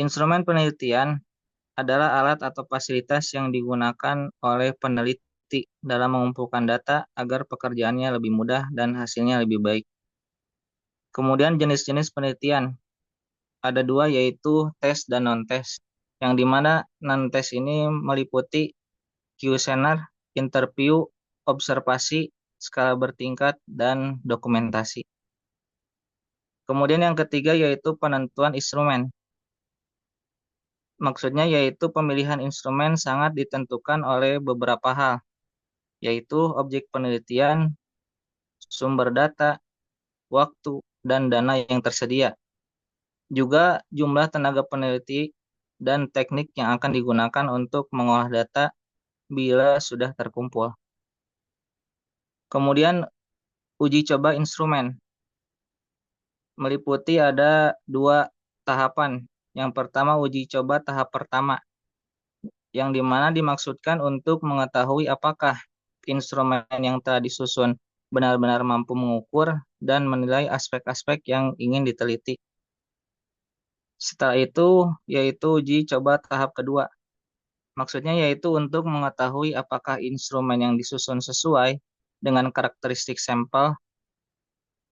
Instrumen penelitian adalah alat atau fasilitas yang digunakan oleh peneliti dalam mengumpulkan data agar pekerjaannya lebih mudah dan hasilnya lebih baik. Kemudian jenis-jenis penelitian ada dua, yaitu tes dan non-tes. Yang dimana non-tes ini meliputi kuesioner, interview, observasi, skala bertingkat, dan dokumentasi. Kemudian yang ketiga yaitu penentuan instrumen. Maksudnya yaitu pemilihan instrumen sangat ditentukan oleh beberapa hal, yaitu objek penelitian, sumber data, waktu, dan dana yang tersedia. Juga jumlah tenaga peneliti dan teknik yang akan digunakan untuk mengolah data bila sudah terkumpul. Kemudian uji coba instrumen meliputi ada dua tahapan. Yang pertama uji coba tahap pertama, yang dimana dimaksudkan untuk mengetahui apakah instrumen yang telah disusun benar-benar mampu mengukur dan menilai aspek-aspek yang ingin diteliti. Setelah itu, yaitu uji coba tahap kedua. Maksudnya yaitu untuk mengetahui apakah instrumen yang disusun sesuai dengan karakteristik sampel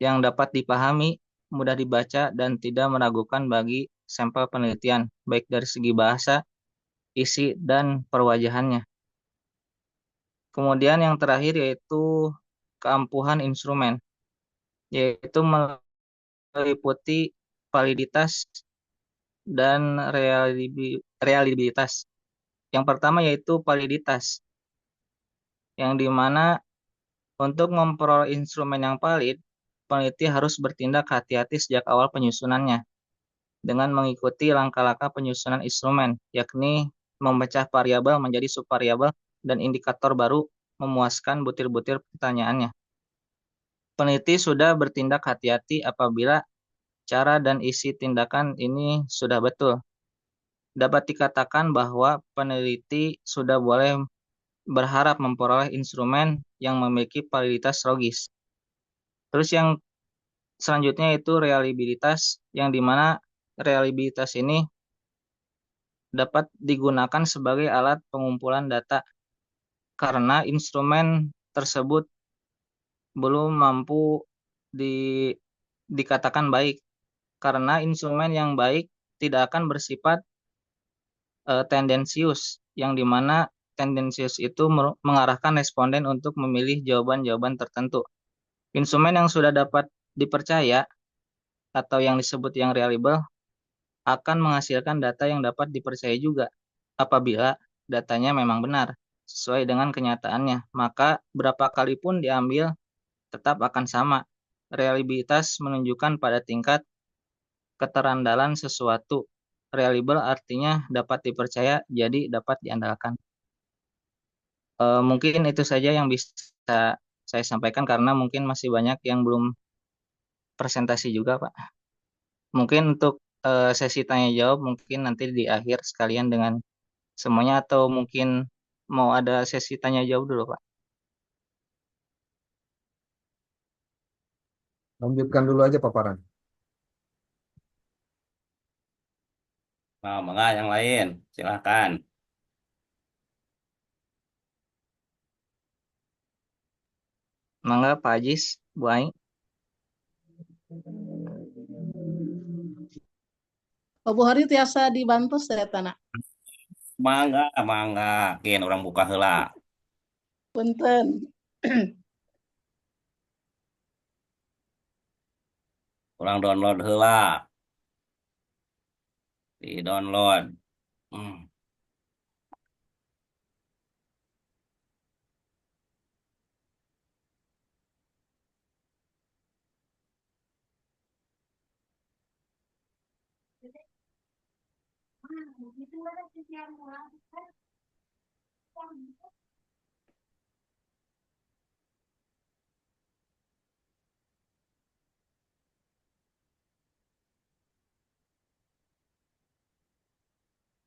yang dapat dipahami, mudah dibaca, dan tidak meragukan bagi sampel penelitian, baik dari segi bahasa, isi, dan perwajahannya. Kemudian yang terakhir yaitu keampuhan instrumen, yaitu meliputi validitas dan reliabilitas. Yang pertama yaitu validitas, yang dimana untuk memperoleh instrumen yang valid, peneliti harus bertindak hati-hati sejak awal penyusunannya dengan mengikuti langkah-langkah penyusunan instrumen, yakni memecah variabel menjadi subvariabel dan indikator baru memuaskan butir-butir pertanyaannya. Peneliti sudah bertindak hati-hati apabila cara dan isi tindakan ini sudah betul. Dapat dikatakan bahwa peneliti sudah boleh berharap memperoleh instrumen yang memiliki validitas logis. Terus yang selanjutnya itu reliabilitas, yang dimana reliabilitas ini dapat digunakan sebagai alat pengumpulan data karena instrumen tersebut belum mampu di, dikatakan baik, karena instrumen yang baik tidak akan bersifat tendensius, yang dimana tendensius itu mengarahkan responden untuk memilih jawaban-jawaban tertentu. Instrumen yang sudah dapat dipercaya atau yang disebut yang reliable akan menghasilkan data yang dapat dipercaya juga apabila datanya memang benar sesuai dengan kenyataannya. Maka berapa kali pun diambil tetap akan sama. Reliabilitas menunjukkan pada tingkat keterandalan sesuatu. Reliable artinya dapat dipercaya, jadi dapat diandalkan. Mungkin itu saja yang bisa saya sampaikan karena mungkin masih banyak yang belum presentasi juga, Pak. Mungkin untuk sesi tanya jawab mungkin nanti di akhir sekalian dengan semuanya, atau mungkin mau ada sesi tanya jawab dulu, Pak. Lanjutkan dulu aja paparan. Nah, mangga yang lain, silahkan. Mangga Pak Ajis, Bu Ai. Pak Buhari tiasa dibantu saya tanah. Mangga, mangga. Kin orang buka heula. Punten. Orang download heula. Di download. Hmm.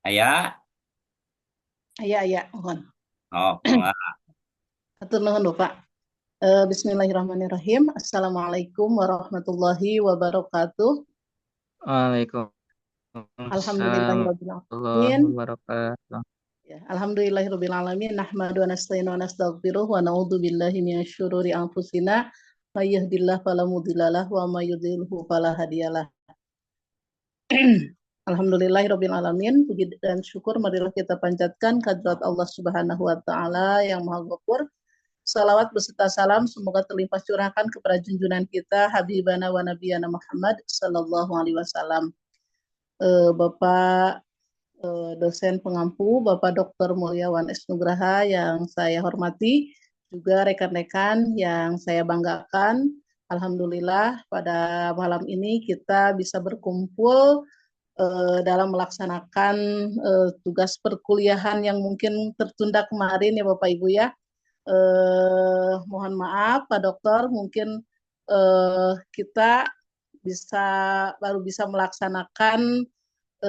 Aya? Iya, mohon. Oh, mangga. Atur nuhun lho, Pak. Bismillahirrahmanirrahim. Assalamualaikum warahmatullahi wabarakatuh. Waalaikumsalam Waalaikumsalam warahmatullahi Alhamdulillahirobbilalamin. wabarakatuh. Ya, alhamdulillahirobbilalamin. Nahmadu wa nasta'inu wa nastaghfiruh wa na'udzu billahi minasyururi anfusina. May yahdihillahu fala mudhillalah wa may yudhlilhu fala hadiyalah. Alhamdulillahirobbilalamin. Puji dan syukur marilah kita panjatkan kehadirat Allah Subhanahu wa taala yang Maha Ghafur. Salawat beserta salam semoga terlimpah curahkan kepada junjungan kita Habibana wa Nabiyana Muhammad sallallahu alaihi wasallam. Bapak dosen pengampu, Bapak Dr. Mulyawan S. Nugraha yang saya hormati, juga rekan-rekan yang saya banggakan. Alhamdulillah pada malam ini kita bisa berkumpul dalam melaksanakan tugas perkuliahan yang mungkin tertunda kemarin ya Bapak Ibu ya. Mohon maaf Pak Dokter, mungkin kita baru bisa melaksanakan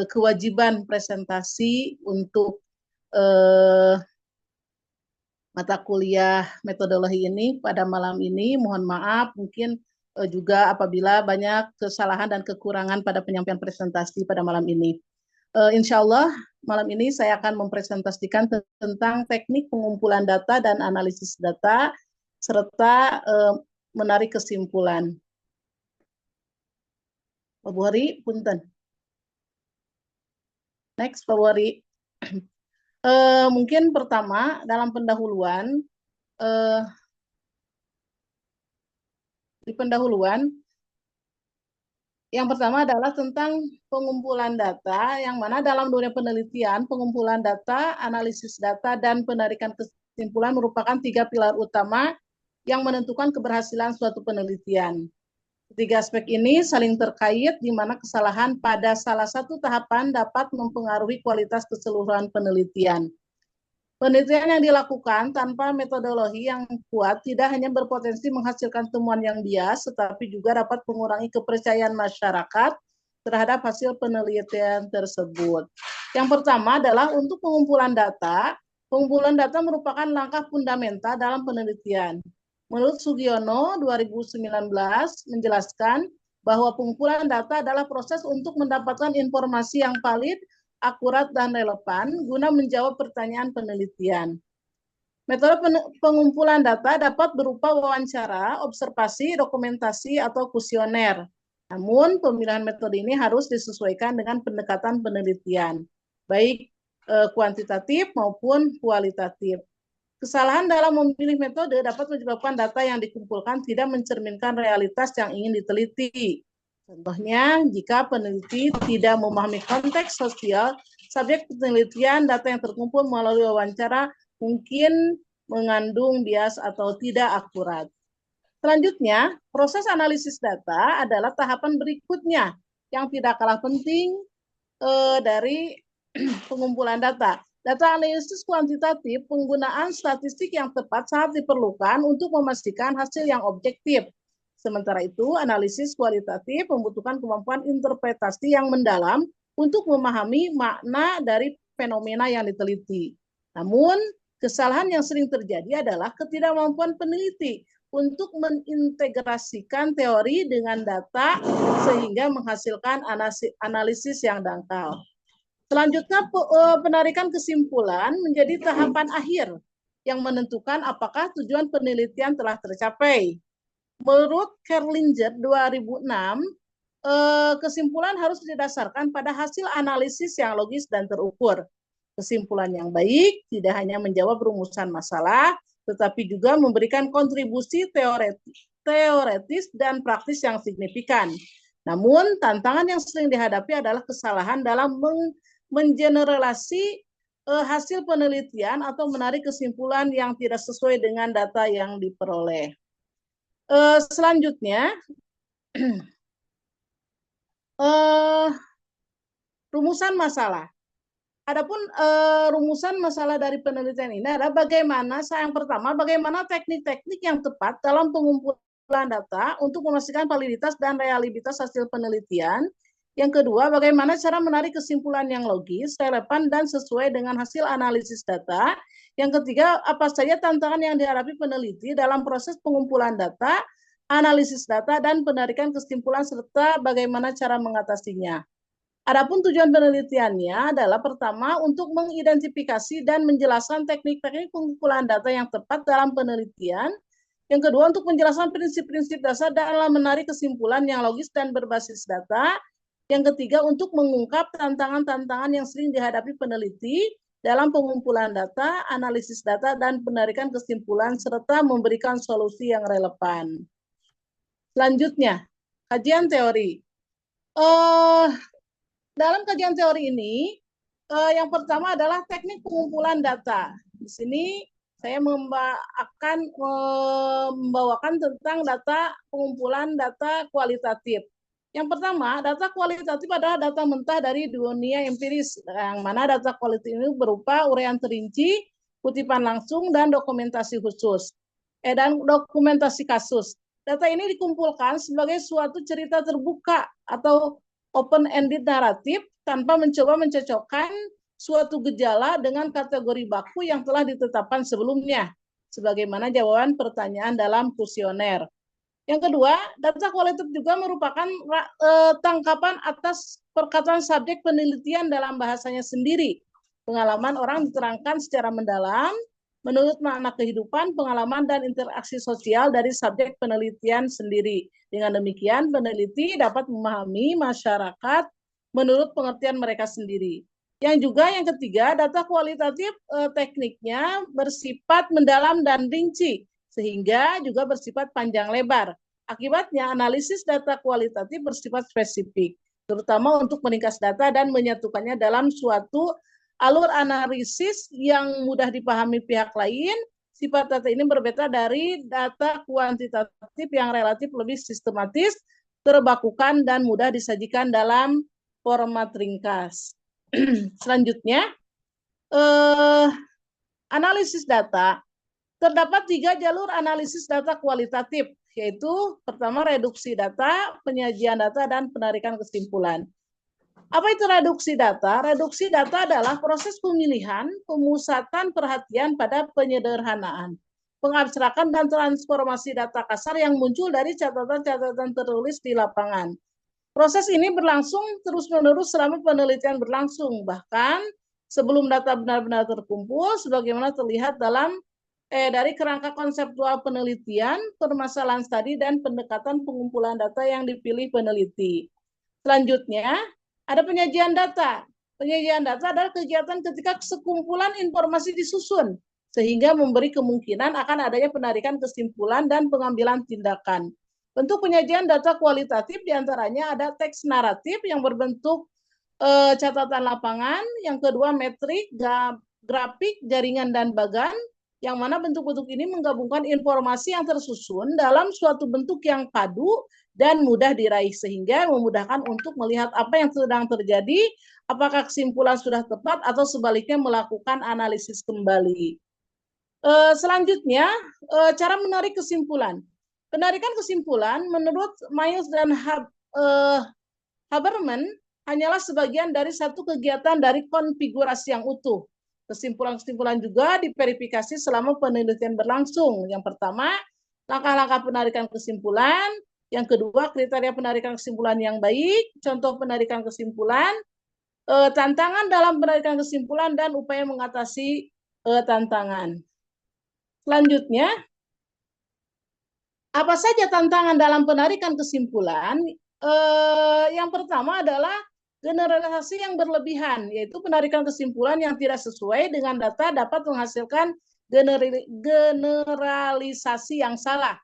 kewajiban presentasi untuk mata kuliah metodologi ini pada malam ini. Mohon maaf, mungkin juga apabila banyak kesalahan dan kekurangan pada penyampaian presentasi pada malam ini. Insya Allah malam ini saya akan mempresentasikan tentang teknik pengumpulan data dan analisis data serta menarik kesimpulan. Pak Buhari, punten. Next, Pak Buhari. Mungkin pertama dalam pendahuluan, di pendahuluan yang pertama adalah tentang pengumpulan data, yang mana dalam dunia penelitian, pengumpulan data, analisis data, dan penarikan kesimpulan merupakan 3 pilar utama yang menentukan keberhasilan suatu penelitian. Ketiga aspek ini saling terkait, di mana kesalahan pada salah satu tahapan dapat mempengaruhi kualitas keseluruhan penelitian. Penelitian yang dilakukan tanpa metodologi yang kuat tidak hanya berpotensi menghasilkan temuan yang bias, tetapi juga dapat mengurangi kepercayaan masyarakat terhadap hasil penelitian tersebut. Yang pertama adalah untuk pengumpulan data. Pengumpulan data merupakan langkah fundamental dalam penelitian. Menurut Sugiono 2019 menjelaskan bahwa pengumpulan data adalah proses untuk mendapatkan informasi yang valid, akurat, dan relevan guna menjawab pertanyaan penelitian. Metode pengumpulan data dapat berupa wawancara, observasi, dokumentasi, atau kuesioner. Namun, pemilihan metode ini harus disesuaikan dengan pendekatan penelitian, baik kuantitatif maupun kualitatif. Kesalahan dalam memilih metode dapat menyebabkan data yang dikumpulkan tidak mencerminkan realitas yang ingin diteliti. Contohnya, jika peneliti tidak memahami konteks sosial, subjek penelitian, data yang terkumpul melalui wawancara mungkin mengandung bias atau tidak akurat. Selanjutnya, proses analisis data adalah tahapan berikutnya yang tidak kalah penting dari pengumpulan data. Data analisis kuantitatif, penggunaan statistik yang tepat sangat diperlukan untuk memastikan hasil yang objektif. Sementara itu, analisis kualitatif membutuhkan kemampuan interpretasi yang mendalam untuk memahami makna dari fenomena yang diteliti. Namun, kesalahan yang sering terjadi adalah ketidakmampuan peneliti untuk mengintegrasikan teori dengan data sehingga menghasilkan analisis yang dangkal. Selanjutnya, penarikan kesimpulan menjadi tahapan akhir yang menentukan apakah tujuan penelitian telah tercapai. Menurut Kerlinger 2006, kesimpulan harus didasarkan pada hasil analisis yang logis dan terukur. Kesimpulan yang baik tidak hanya menjawab rumusan masalah, tetapi juga memberikan kontribusi teoretis dan praktis yang signifikan. Namun, tantangan yang sering dihadapi adalah kesalahan dalam mengeneralisasi hasil penelitian atau menarik kesimpulan yang tidak sesuai dengan data yang diperoleh. Selanjutnya, rumusan masalah. Adapun rumusan masalah dari penelitian ini adalah bagaimana teknik-teknik yang tepat dalam pengumpulan data untuk memastikan validitas dan reliabilitas hasil penelitian. Yang kedua, bagaimana cara menarik kesimpulan yang logis, relevan, dan sesuai dengan hasil analisis data. Yang ketiga, apa saja tantangan yang dihadapi peneliti dalam proses pengumpulan data, analisis data, dan penarikan kesimpulan, serta bagaimana cara mengatasinya. Adapun tujuan penelitiannya adalah pertama untuk mengidentifikasi dan menjelaskan teknik-teknik pengumpulan data yang tepat dalam penelitian. Yang kedua untuk menjelaskan prinsip-prinsip dasar dalam menarik kesimpulan yang logis dan berbasis data. Yang ketiga untuk mengungkap tantangan-tantangan yang sering dihadapi peneliti dalam pengumpulan data, analisis data, dan penarikan kesimpulan serta memberikan solusi yang relevan. Selanjutnya, kajian teori. Dalam kajian teori ini, yang pertama adalah teknik pengumpulan data. Di sini saya akan membawakan tentang pengumpulan data kualitatif. Yang pertama, data kualitatif adalah data mentah dari dunia empiris, yang mana data kualitatif ini berupa uraian terinci, kutipan langsung, dan dokumentasi khusus. Dan dokumentasi kasus. Data ini dikumpulkan sebagai suatu cerita terbuka atau open-ended naratif tanpa mencoba mencocokkan suatu gejala dengan kategori baku yang telah ditetapkan sebelumnya, sebagaimana jawaban pertanyaan dalam kuesioner. Yang kedua, data kualitatif juga merupakan tangkapan atas perkataan subjek penelitian dalam bahasanya sendiri. Pengalaman orang diterangkan secara mendalam, menurut makna kehidupan, pengalaman, dan interaksi sosial dari subjek penelitian sendiri. Dengan demikian, peneliti dapat memahami masyarakat menurut pengertian mereka sendiri. Yang ketiga, data kualitatif tekniknya bersifat mendalam dan rinci, sehingga juga bersifat panjang lebar. Akibatnya, analisis data kualitatif bersifat spesifik, terutama untuk meringkas data dan menyatukannya dalam suatu alur analisis yang mudah dipahami pihak lain. Sifat data ini berbeda dari data kuantitatif yang relatif lebih sistematis, terbakukan, dan mudah disajikan dalam format ringkas. Selanjutnya, analisis data. Terdapat 3 jalur analisis data kualitatif, yaitu pertama reduksi data, penyajian data, dan penarikan kesimpulan. Apa itu reduksi data? Reduksi data adalah proses pemilihan, pemusatan perhatian pada penyederhanaan, pengabstrakan, dan transformasi data kasar yang muncul dari catatan-catatan tertulis di lapangan. Proses ini berlangsung terus-menerus selama penelitian berlangsung, bahkan sebelum data benar-benar terkumpul, sebagaimana terlihat dari kerangka konseptual penelitian, permasalahan studi, dan pendekatan pengumpulan data yang dipilih peneliti. Selanjutnya, ada penyajian data. Penyajian data adalah kegiatan ketika sekumpulan informasi disusun, sehingga memberi kemungkinan akan adanya penarikan kesimpulan dan pengambilan tindakan. Bentuk penyajian data kualitatif diantaranya ada teks naratif yang berbentuk catatan lapangan, yang kedua metrik, grafik, jaringan, dan bagan, yang mana bentuk-bentuk ini menggabungkan informasi yang tersusun dalam suatu bentuk yang padu dan mudah diraih, sehingga memudahkan untuk melihat apa yang sedang terjadi, apakah kesimpulan sudah tepat atau sebaliknya melakukan analisis kembali. Selanjutnya, cara menarik kesimpulan. Penarikan kesimpulan menurut Miles dan Haberman hanyalah sebagian dari satu kegiatan dari konfigurasi yang utuh. Kesimpulan-kesimpulan juga diverifikasi selama penelitian berlangsung. Yang pertama, langkah-langkah penarikan kesimpulan. Yang kedua, kriteria penarikan kesimpulan yang baik, contoh penarikan kesimpulan, tantangan dalam penarikan kesimpulan, dan upaya mengatasi tantangan. Selanjutnya, apa saja tantangan dalam penarikan kesimpulan? Yang pertama adalah generalisasi yang berlebihan, yaitu penarikan kesimpulan yang tidak sesuai dengan data dapat menghasilkan generalisasi yang salah.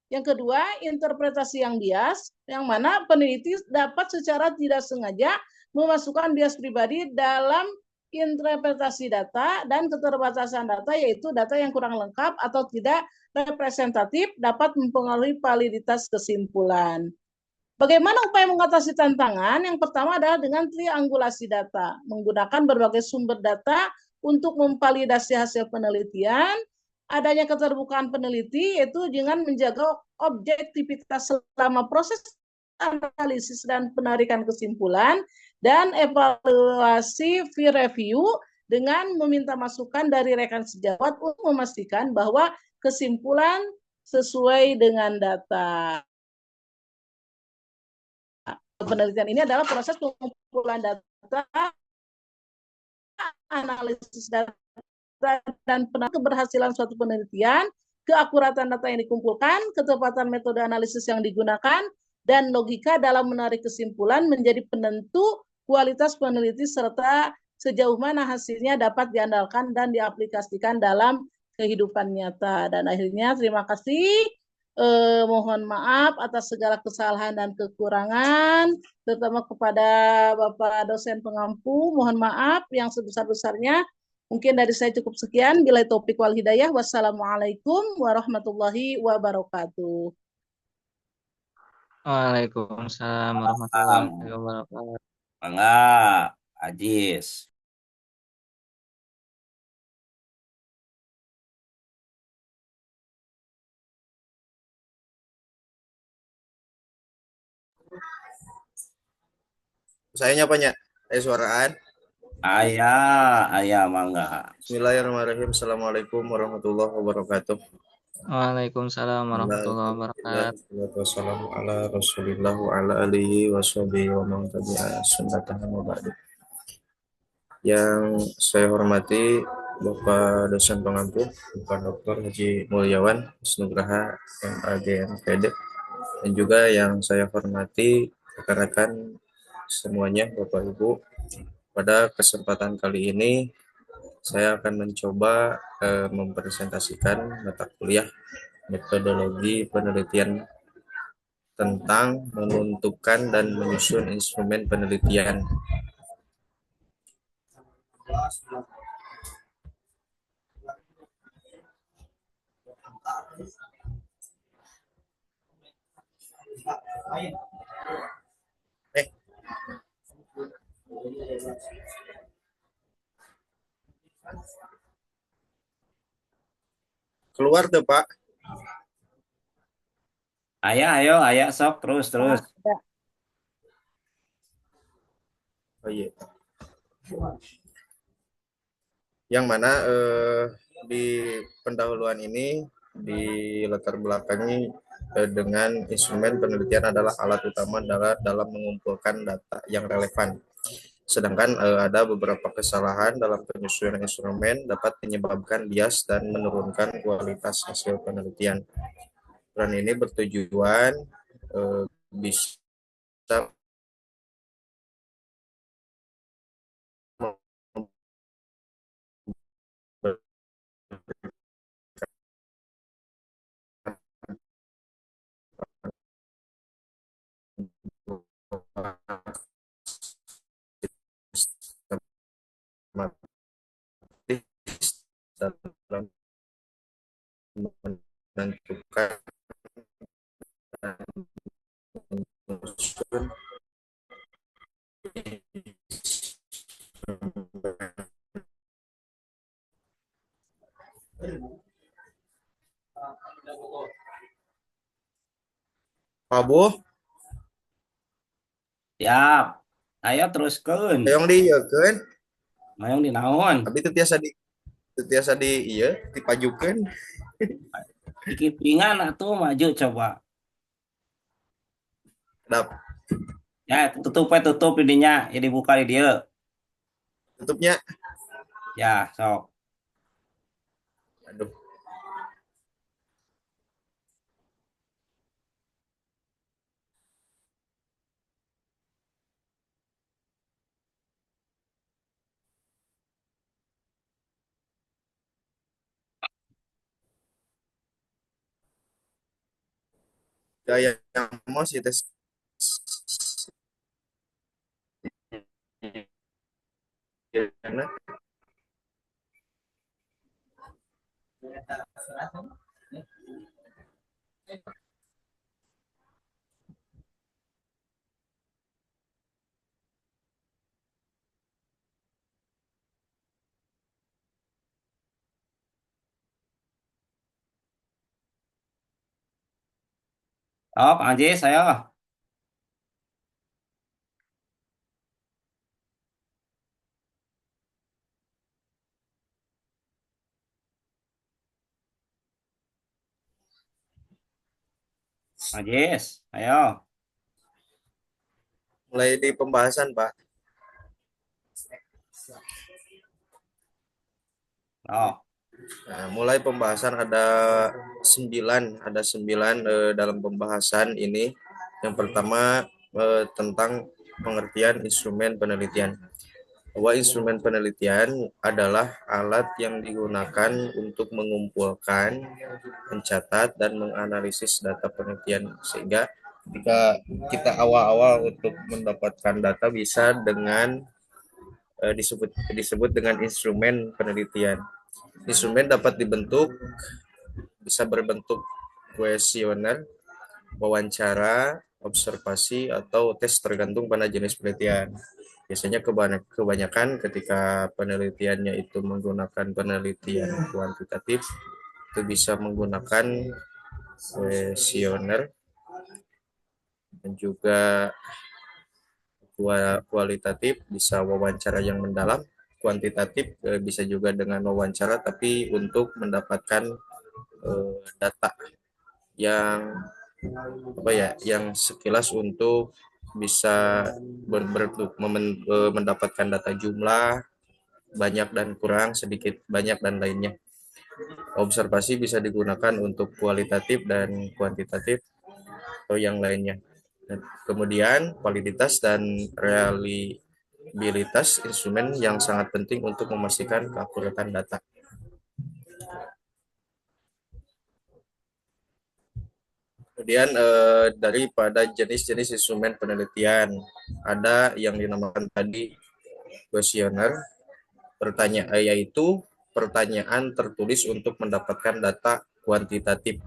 Yang kedua, interpretasi yang bias, yang mana peneliti dapat secara tidak sengaja memasukkan bias pribadi dalam interpretasi data, dan keterbatasan data, yaitu data yang kurang lengkap atau tidak representatif dapat mempengaruhi validitas kesimpulan. Bagaimana upaya mengatasi tantangan? Yang pertama adalah dengan triangulasi data, menggunakan berbagai sumber data untuk memvalidasi hasil penelitian, adanya keterbukaan peneliti, yaitu dengan menjaga objektivitas selama proses analisis dan penarikan kesimpulan, dan evaluasi peer review dengan meminta masukan dari rekan sejawat untuk memastikan bahwa kesimpulan sesuai dengan data. penelitian ini adalah proses pengumpulan data, analisis data, dan keberhasilan suatu penelitian, keakuratan data yang dikumpulkan, ketepatan metode analisis yang digunakan, dan logika dalam menarik kesimpulan menjadi penentu kualitas peneliti serta sejauh mana hasilnya dapat diandalkan dan diaplikasikan dalam kehidupan nyata. Dan akhirnya terima kasih. Mohon maaf atas segala kesalahan dan kekurangan, terutama kepada Bapak dosen pengampu. Mohon maaf yang sebesar-besarnya. Mungkin dari saya cukup sekian. Bila topik wal hidayah. Wassalamualaikum warahmatullahi wabarakatuh. Waalaikumsalam warahmatullahi wabarakatuh. Mangga, Ajis. Saya nyapanya, suaraan. Ayah, mangga. Bismillahirrahmanirrahim. Assalamualaikum warahmatullahi wabarakatuh. Waalaikumsalam warahmatullahi wabarakatuh. Wassalamu ala rasulillah wa ala alihi wa sahbihi wa man tabi'a sunnatahu wa ba'du. Yang saya hormati Bapak dosen pengampu, Bapak Dr. Haji Mulyawan Nugraha MAG MPD, dan juga yang saya hormati rekan-rekan semuanya, Bapak Ibu. Pada kesempatan kali ini saya akan mencoba mempresentasikan mata kuliah metodologi penelitian tentang menentukan dan menyusun instrumen penelitian. Keluar tuh Pak. Ayah sok terus. Oh iya. Yang mana di pendahuluan ini di latar belakangi dengan instrumen penelitian adalah alat utama dalam mengumpulkan data yang relevan. Sedangkan ada beberapa kesalahan dalam penyusunan instrumen dapat menyebabkan bias dan menurunkan kualitas hasil penelitian. Peran ini bertujuan bisa dalam menentukan dan menyusun Pak Bu, Siap. Ayo teruskeun. yang dieukeun, Mayong dinaon. tapi teu tiasa di ieu dipajukeun. Dikipingan atuh maju coba. Dap, Ya, tutup didinya, ya dibuka di dia. tutupnya. Ya, sok. Aduh. Gaya yang mau sih tes. Sok, Anjis, ayo. Anjis, ayo. mulai di pembahasan, Pak. Oh, Nah, mulai pembahasan ada sembilan dalam pembahasan ini. Yang pertama tentang pengertian instrumen penelitian. Bahwa instrumen penelitian adalah alat yang digunakan untuk mengumpulkan, mencatat, dan menganalisis data penelitian. Sehingga ketika kita awal-awal untuk mendapatkan data bisa dengan disebut dengan instrumen penelitian. Instrumen dapat bisa berbentuk kuesioner, wawancara, observasi, atau tes tergantung pada jenis penelitian. Biasanya kebanyakan ketika penelitiannya itu menggunakan penelitian kuantitatif, itu bisa menggunakan kuesioner, dan juga kualitatif bisa wawancara yang mendalam, kuantitatif bisa juga dengan wawancara tapi untuk mendapatkan data yang yang sekilas untuk bisa mendapatkan data jumlah banyak dan kurang, sedikit banyak, dan lainnya. Observasi bisa digunakan untuk kualitatif dan kuantitatif atau yang lainnya. Kemudian validitas dan reliabilitas instrumen yang sangat penting untuk memastikan keakuratan data. Kemudian daripada jenis-jenis instrumen penelitian, ada yang dinamakan tadi kuesioner, yaitu pertanyaan tertulis untuk mendapatkan data kuantitatif.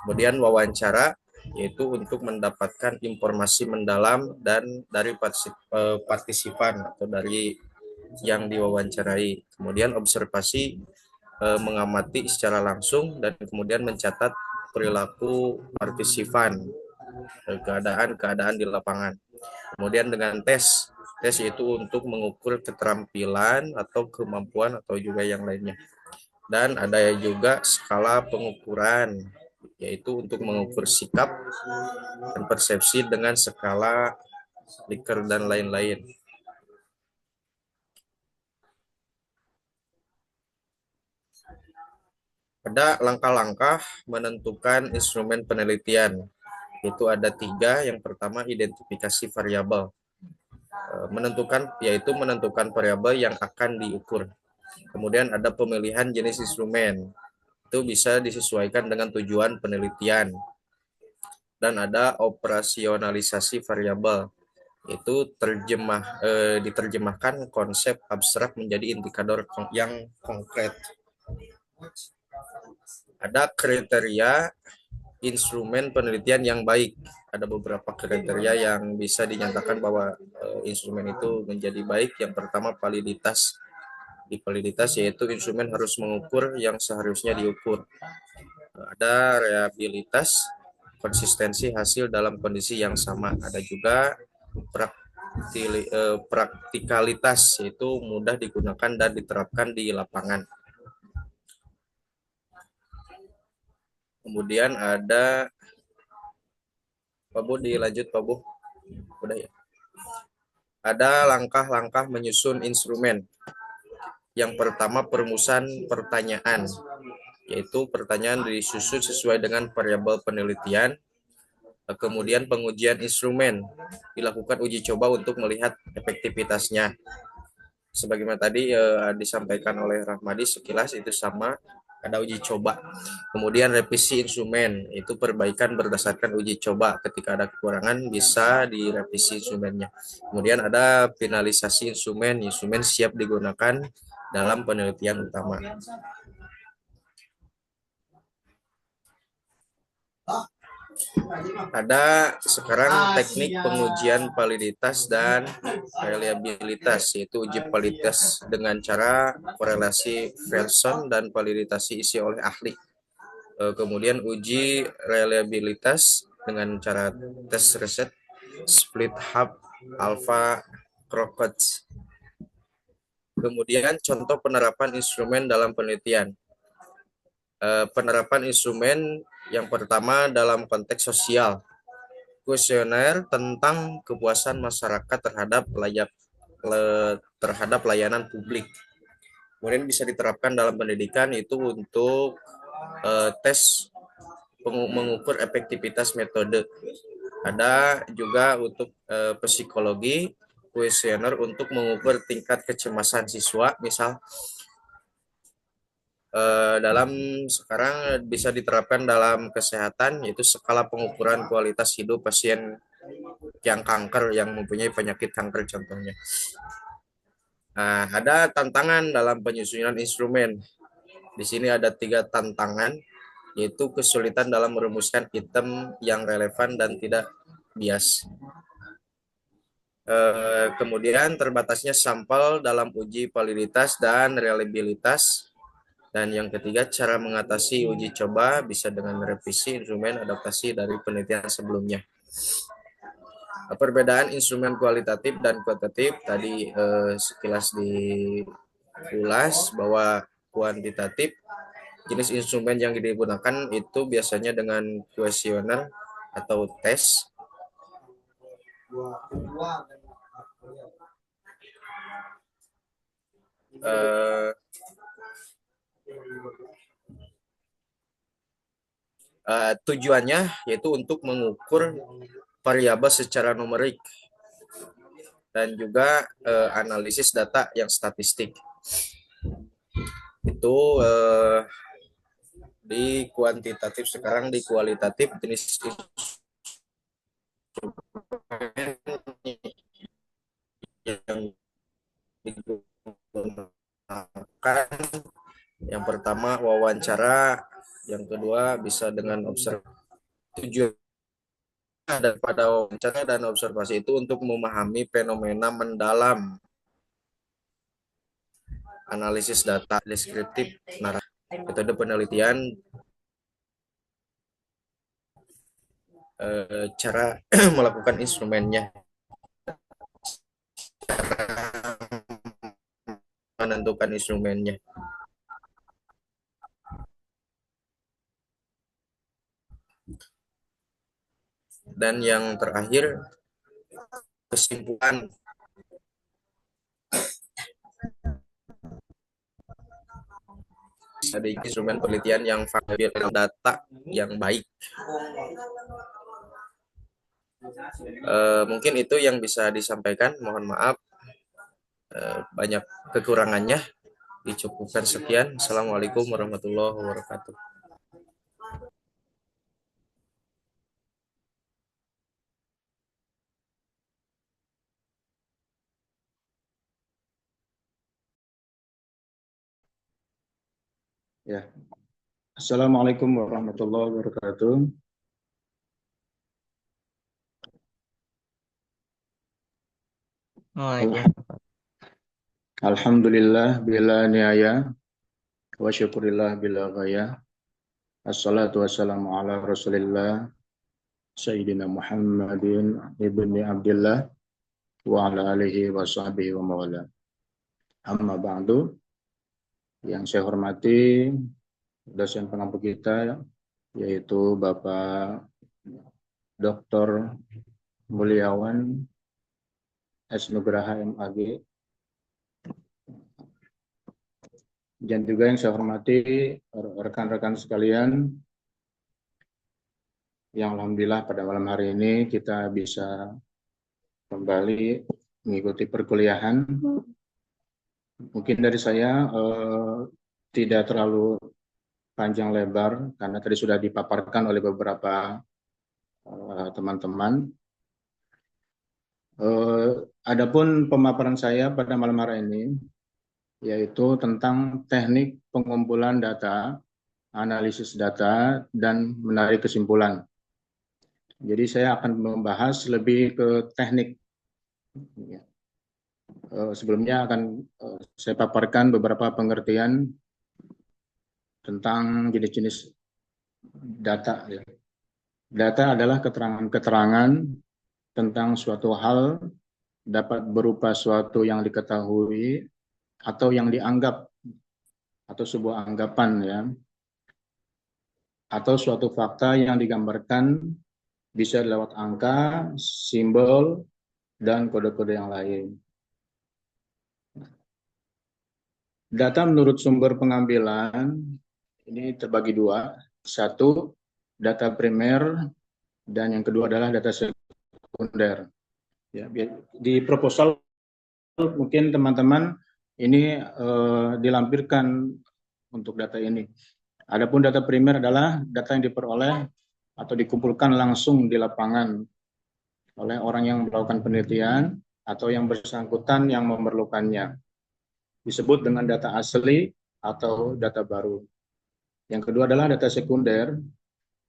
Kemudian wawancara, yaitu untuk mendapatkan informasi mendalam dan dari partisipan atau dari yang diwawancarai. Kemudian observasi, mengamati secara langsung dan kemudian mencatat perilaku partisipan, keadaan-keadaan di lapangan. Kemudian dengan tes itu untuk mengukur keterampilan atau kemampuan atau juga yang lainnya. Dan ada juga skala pengukuran, yaitu untuk mengukur sikap dan persepsi dengan skala Likert dan lain-lain. Ada langkah-langkah menentukan instrumen penelitian, yaitu ada 3. Yang pertama, identifikasi variabel. Yaitu menentukan variabel yang akan diukur. Kemudian ada pemilihan jenis instrumen, itu bisa disesuaikan dengan tujuan penelitian. Dan ada operasionalisasi variabel, itu diterjemahkan konsep abstrak menjadi indikator yang konkret. Ada kriteria instrumen penelitian yang baik. Ada beberapa kriteria yang bisa dinyatakan bahwa instrumen itu menjadi baik. Yang pertama, validitas. Di validitas yaitu instrumen harus mengukur yang seharusnya diukur. Ada reliabilitas, konsistensi hasil dalam kondisi yang sama. Ada juga praktikalitas, yaitu mudah digunakan dan diterapkan di lapangan. Kemudian ada Pak Bu, dilanjut Pak Bu. Udah ya. Ada langkah-langkah menyusun instrumen. Yang pertama, perumusan pertanyaan, yaitu pertanyaan disusun sesuai dengan variabel penelitian. Kemudian pengujian instrumen, dilakukan uji coba untuk melihat efektivitasnya. Sebagaimana tadi disampaikan oleh Rahmadi sekilas itu sama, ada uji coba. Kemudian revisi instrumen, itu perbaikan berdasarkan uji coba. Ketika ada kekurangan bisa direvisi instrumennya. Kemudian ada finalisasi instrumen siap digunakan dalam penelitian utama. Ada sekarang teknik pengujian validitas dan reliabilitas, yaitu uji validitas dengan cara korelasi Pearson dan validasi isi oleh ahli. Kemudian uji reliabilitas dengan cara tes riset, split hub, alpha, Crocod's. Kemudian contoh penerapan instrumen dalam penelitian. Penerapan instrumen yang pertama dalam konteks sosial, kuesioner tentang kepuasan masyarakat terhadap layanan publik. Kemudian bisa diterapkan dalam pendidikan itu untuk tes mengukur efektivitas metode. Ada juga untuk psikologi, kuesioner untuk mengukur tingkat kecemasan siswa, misal dalam sekarang bisa diterapkan dalam kesehatan, yaitu skala pengukuran kualitas hidup pasien yang kanker, yang mempunyai penyakit kanker contohnya. Nah, ada tantangan dalam penyusunan instrumen. Di sini ada 3 tantangan, yaitu kesulitan dalam merumuskan item yang relevan dan tidak bias. Kemudian terbatasnya sampel dalam uji validitas dan reliabilitas. Dan yang ketiga, cara mengatasi uji coba bisa dengan revisi instrumen adaptasi dari penelitian sebelumnya. Perbedaan instrumen kualitatif dan kuantitatif tadi sekilas diulas bahwa kuantitatif jenis instrumen yang digunakan itu biasanya dengan kuesioner atau tes. Tujuannya yaitu untuk mengukur variabel secara numerik dan juga analisis data yang statistik. Itu di kuantitatif. Sekarang di kualitatif, jenis yang digunakan yang pertama wawancara, yang kedua bisa dengan observasi. Tujuan daripada wawancara dan observasi itu untuk memahami fenomena mendalam, analisis data, deskriptif, naratif. Metode penelitian, cara melakukan instrumennya, menentukan instrumennya. Dan yang terakhir, kesimpulan. Ada instrumen penelitian yang variabel, data yang baik. Mungkin itu yang bisa disampaikan. Mohon maaf banyak kekurangannya. Dicukupkan sekian. Assalamualaikum warahmatullahi wabarakatuh. Ya. Assalamualaikum warahmatullahi wabarakatuh. Alhamdulillah bila niaya wa syukurillah bila ghaya. Assalatu wassalamu ala Rasulillah Sayyidina Muhammadin ibni Abdillah wa ala alihi wa sahbihi wa mawala. Amma ba'du. Yang saya hormati dosen pengampu kita, yaitu Bapak Dr. Mulyawan S. Nugraha MAG, dan juga yang saya hormati rekan-rekan sekalian, yang alhamdulillah pada malam hari ini kita bisa kembali mengikuti perkuliahan. Mungkin dari saya tidak terlalu panjang lebar karena tadi sudah dipaparkan oleh beberapa teman-teman. Adapun pemaparan saya pada malam hari ini yaitu tentang teknik pengumpulan data, analisis data, dan menarik kesimpulan. Jadi saya akan membahas lebih ke teknik. Sebelumnya akan saya paparkan beberapa pengertian tentang jenis-jenis data. Data adalah keterangan-keterangan tentang suatu hal, dapat berupa suatu yang diketahui atau yang dianggap, atau sebuah anggapan, ya, atau suatu fakta yang digambarkan bisa lewat angka, simbol, dan kode-kode yang lain. Data menurut sumber pengambilan ini terbagi dua. Satu, data primer, dan yang kedua adalah data sekunder. Ya, di proposal mungkin teman-teman ini dilampirkan untuk data ini. Adapun data primer adalah data yang diperoleh atau dikumpulkan langsung di lapangan oleh orang yang melakukan penelitian atau yang bersangkutan yang memerlukannya. Disebut dengan data asli atau data baru. Yang kedua adalah data sekunder,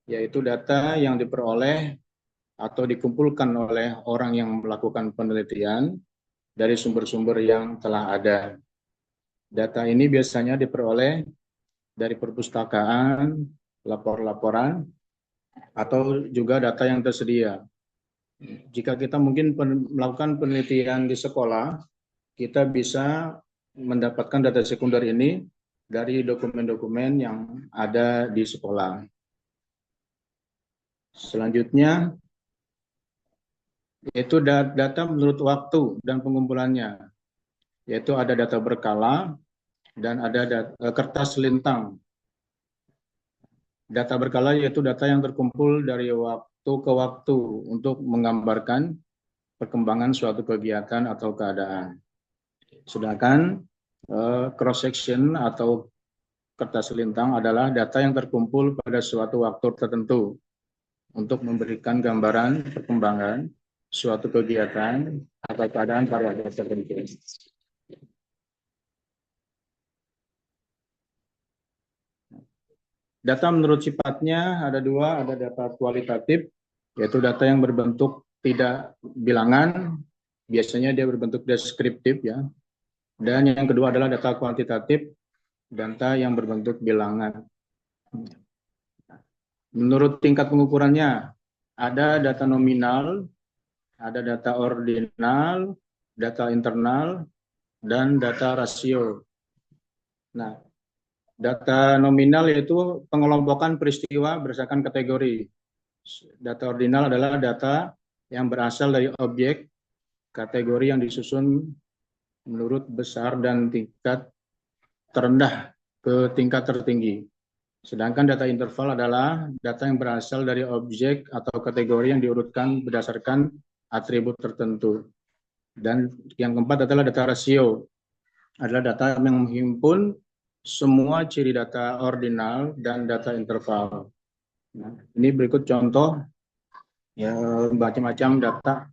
yaitu data yang diperoleh atau dikumpulkan oleh orang yang melakukan penelitian dari sumber-sumber yang telah ada. Data ini biasanya diperoleh dari perpustakaan, lapor-laporan, atau juga data yang tersedia. Jika kita mungkin melakukan penelitian di sekolah, kita bisa mendapatkan data sekunder ini dari dokumen-dokumen yang ada di sekolah. Selanjutnya, yaitu data menurut waktu dan pengumpulannya, yaitu ada data berkala dan ada kertas lintang. Data berkala yaitu data yang terkumpul dari waktu ke waktu untuk menggambarkan perkembangan suatu kegiatan atau keadaan. Sedangkan cross-section atau kertas lintang adalah data yang terkumpul pada suatu waktu tertentu untuk memberikan gambaran perkembangan suatu kegiatan atau keadaan pada waktu tertentu. Data menurut sifatnya ada dua, ada data kualitatif, yaitu data yang berbentuk tidak bilangan, biasanya dia berbentuk deskriptif ya. Dan yang kedua adalah data kuantitatif, data yang berbentuk bilangan. Menurut tingkat pengukurannya, ada data nominal, ada data ordinal, data internal, dan data rasio. Nah, data nominal yaitu pengelompokan peristiwa berdasarkan kategori. Data ordinal adalah data yang berasal dari objek kategori yang disusun menurut besar dan tingkat terendah ke tingkat tertinggi. Sedangkan data interval adalah data yang berasal dari objek atau kategori yang diurutkan berdasarkan atribut tertentu. Dan yang keempat adalah data rasio. Adalah data yang menghimpun semua ciri data ordinal dan data interval. Nah, ini berikut contoh ya macam-macam data.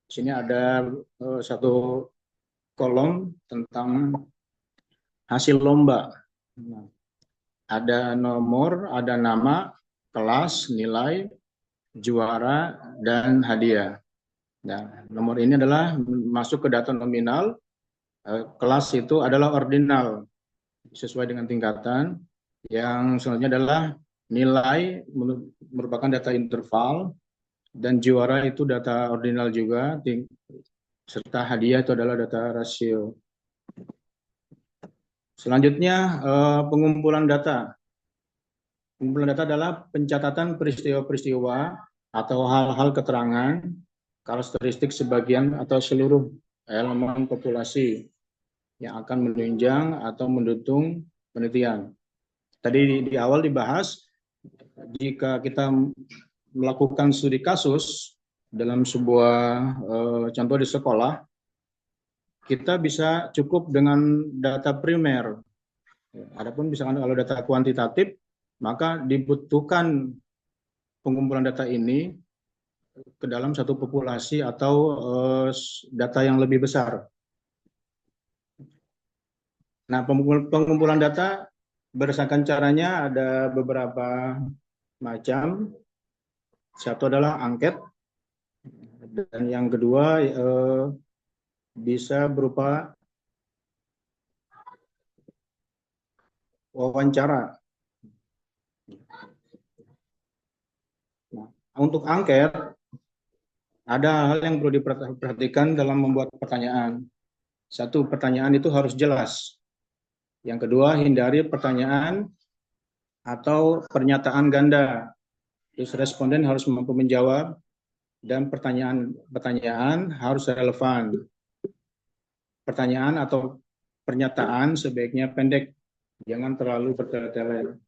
Di sini ada satu kolom tentang hasil lomba. Nah, ada nomor, ada nama, kelas, nilai, juara, dan hadiah. Nah, nomor ini adalah masuk ke data nominal. Kelas itu adalah ordinal sesuai dengan tingkatan. Yang selanjutnya adalah nilai merupakan data interval dan juara itu data ordinal juga, serta hadiah itu adalah data rasio. Selanjutnya pengumpulan data. Pengumpulan data adalah pencatatan peristiwa-peristiwa atau hal-hal keterangan, karakteristik sebagian atau seluruh elemen populasi yang akan menunjang atau mendukung penelitian. Tadi di awal dibahas, jika kita melakukan studi kasus dalam sebuah contoh di sekolah, kita bisa cukup dengan data primer. Adapun misalkan kalau data kuantitatif, maka dibutuhkan pengumpulan data ini ke dalam satu populasi atau data yang lebih besar. Nah, pengumpulan data berdasarkan caranya ada beberapa macam. Satu adalah angket, dan yang kedua bisa berupa wawancara. Nah, untuk angket, ada hal yang perlu diperhatikan dalam membuat pertanyaan. Satu, pertanyaan itu harus jelas. Yang kedua, hindari pertanyaan atau pernyataan ganda Terus responden harus mampu menjawab dan pertanyaan harus relevan. Pertanyaan atau pernyataan sebaiknya pendek, jangan terlalu bertele-tele.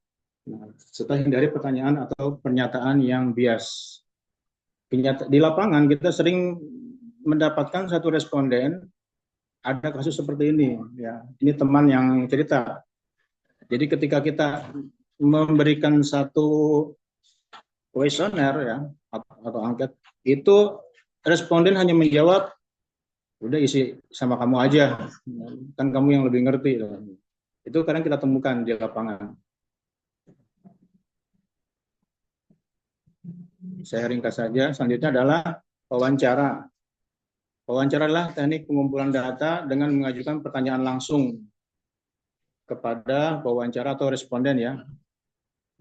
Nah, serta hindari pertanyaan atau pernyataan yang bias. Di lapangan kita sering mendapatkan satu responden ada kasus seperti ini. Ya, ini teman yang cerita. Jadi ketika kita memberikan satu kuesioner ya atau angket, itu responden hanya menjawab, udah isi sama kamu aja, kan kamu yang lebih ngerti. Itu kadang kita temukan di lapangan. Saya ringkas saja. Selanjutnya adalah wawancara. Wawancara adalah teknik pengumpulan data dengan mengajukan pertanyaan langsung kepada wawancara atau responden ya.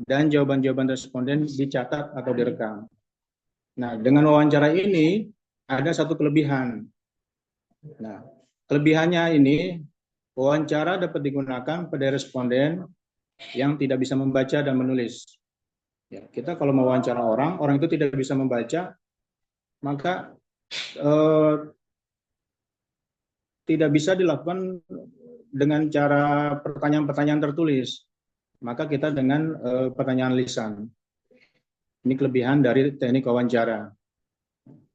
Dan jawaban-jawaban responden dicatat atau direkam. Nah, dengan wawancara ini ada satu kelebihan. Nah, kelebihannya ini wawancara dapat digunakan pada responden yang tidak bisa membaca dan menulis. Ya, kita kalau mau wawancara orang itu tidak bisa membaca, maka tidak bisa dilakukan dengan cara pertanyaan-pertanyaan tertulis. Maka kita dengan pertanyaan lisan. Ini kelebihan dari teknik wawancara.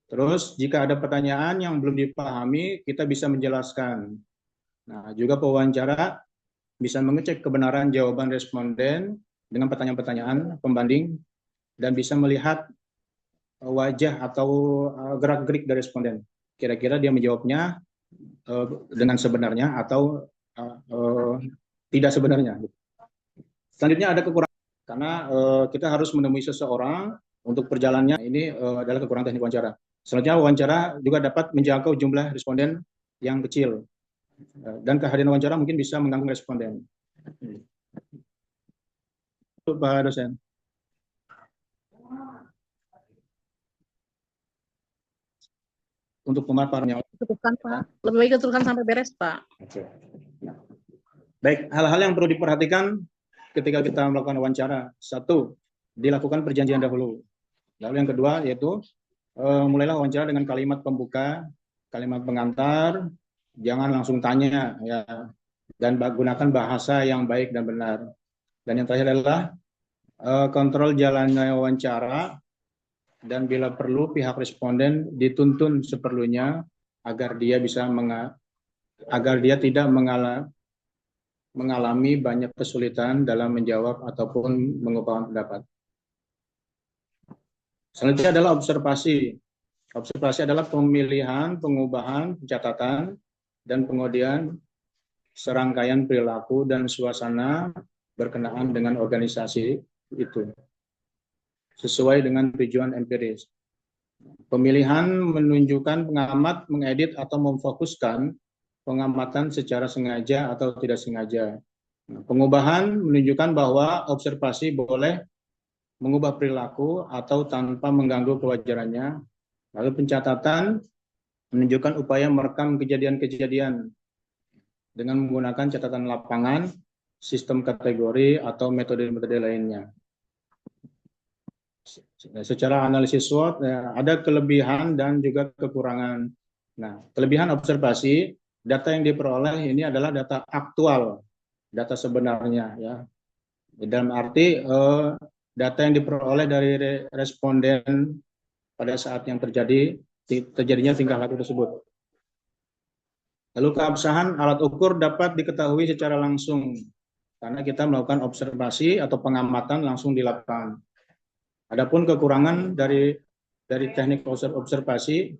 Terus jika ada pertanyaan yang belum dipahami, kita bisa menjelaskan. Nah, juga pewawancara bisa mengecek kebenaran jawaban responden dengan pertanyaan-pertanyaan pembanding dan bisa melihat wajah atau gerak-gerik dari responden. Kira-kira dia menjawabnya dengan sebenarnya atau tidak sebenarnya. Selanjutnya ada kekurangan karena kita harus menemui seseorang untuk perjalanannya. Ini adalah kekurangan teknik wawancara. Selanjutnya wawancara juga dapat menjangkau jumlah responden yang kecil dan kehadiran wawancara mungkin bisa mengganggu responden. Pak dosen. Untuk pemaparannya. Teruskan, Pak. Lebih baik teruskan sampai beres, Pak. Oke. Nah. Baik, hal-hal yang perlu diperhatikan ketika kita melakukan wawancara. Satu, dilakukan perjanjian dahulu. Lalu yang kedua yaitu mulailah wawancara dengan kalimat pembuka, kalimat pengantar, jangan langsung tanya ya, dan gunakan bahasa yang baik dan benar. Dan yang terakhir adalah kontrol jalannya wawancara dan bila perlu pihak responden dituntun seperlunya agar dia tidak mengalami banyak kesulitan dalam menjawab ataupun mengungkapkan pendapat. Selanjutnya adalah observasi. Observasi adalah pemilihan, pengubahan, pencatatan, dan kemudian serangkaian perilaku dan suasana berkenaan dengan organisasi itu sesuai dengan tujuan empiris. Pemilihan menunjukkan pengamat mengedit atau memfokuskan pengamatan secara sengaja atau tidak sengaja. Pengubahan menunjukkan bahwa observasi boleh mengubah perilaku atau tanpa mengganggu kewajarannya. Lalu pencatatan menunjukkan upaya merekam kejadian-kejadian dengan menggunakan catatan lapangan, sistem kategori, atau metode-metode lainnya. Secara analisis SWOT, ada kelebihan dan juga kekurangan. Nah, kelebihan observasi, data yang diperoleh ini adalah data aktual, data sebenarnya. Ya. Dalam arti, data yang diperoleh dari responden pada saat yang terjadinya tingkah laku tersebut. Lalu keabsahan alat ukur dapat diketahui secara langsung karena kita melakukan observasi atau pengamatan langsung di lapangan. Adapun kekurangan dari teknik observasi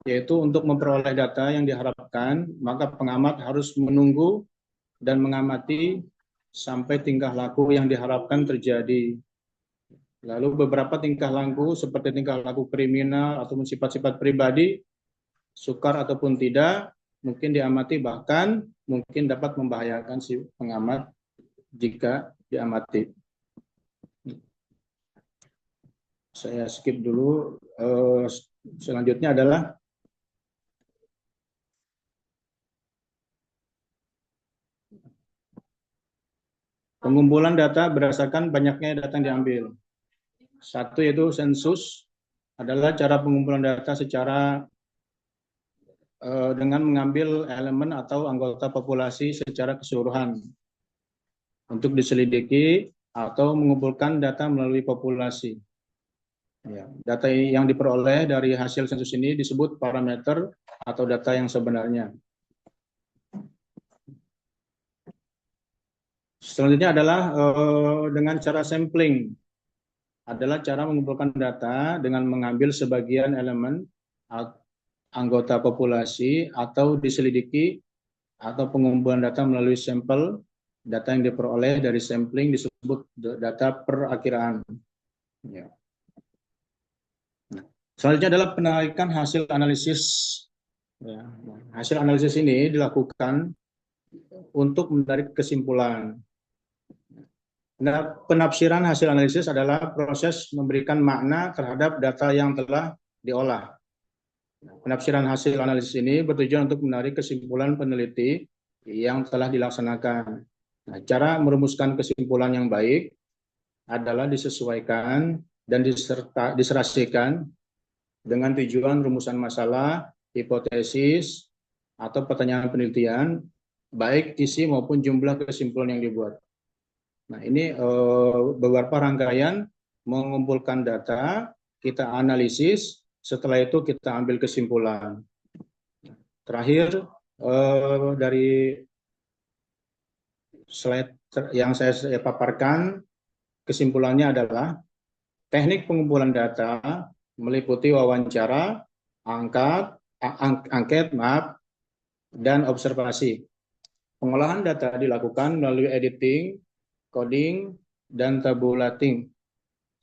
yaitu untuk memperoleh data yang diharapkan, maka pengamat harus menunggu dan mengamati sampai tingkah laku yang diharapkan terjadi. Lalu beberapa tingkah laku seperti tingkah laku kriminal atau sifat-sifat pribadi, sukar ataupun tidak, mungkin diamati bahkan mungkin dapat membahayakan si pengamat jika diamati. Saya skip dulu. Selanjutnya adalah pengumpulan data berdasarkan banyaknya data yang diambil. Satu yaitu sensus adalah cara pengumpulan data secara dengan mengambil elemen atau anggota populasi secara keseluruhan untuk diselidiki atau mengumpulkan data melalui populasi. Ya, data yang diperoleh dari hasil sensus ini disebut parameter atau data yang sebenarnya. Selanjutnya adalah dengan cara sampling, adalah cara mengumpulkan data dengan mengambil sebagian elemen anggota populasi atau diselidiki atau pengumpulan data melalui sampel. Data yang diperoleh dari sampling disebut data perakiraan. Ya. Selanjutnya adalah penarikan hasil analisis. Ya. Hasil analisis ini dilakukan untuk menarik kesimpulan. Nah, penafsiran hasil analisis adalah proses memberikan makna terhadap data yang telah diolah. Penafsiran hasil analisis ini bertujuan untuk menarik kesimpulan peneliti yang telah dilaksanakan. Nah, cara merumuskan kesimpulan yang baik adalah disesuaikan dan diserasikan dengan tujuan rumusan masalah, hipotesis, atau pertanyaan penelitian, baik isi maupun jumlah kesimpulan yang dibuat. Nah, ini beberapa rangkaian mengumpulkan data, kita analisis, setelah itu kita ambil kesimpulan. Terakhir, dari slide yang saya paparkan, kesimpulannya adalah teknik pengumpulan data meliputi wawancara, angket, dan observasi. Pengolahan data dilakukan melalui editing, coding, dan tabulating,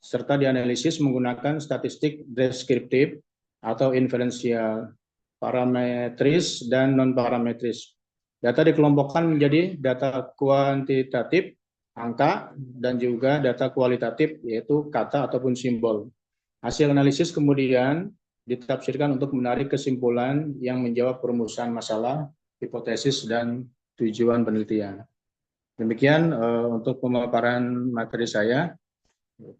serta dianalisis menggunakan statistik deskriptif atau inferensial, parametris, dan non-parametris. Data dikelompokkan menjadi data kuantitatif, angka, dan juga data kualitatif, yaitu kata ataupun simbol. Hasil analisis kemudian ditafsirkan untuk menarik kesimpulan yang menjawab perumusan masalah, hipotesis, dan tujuan penelitian. Demikian untuk pemaparan materi saya.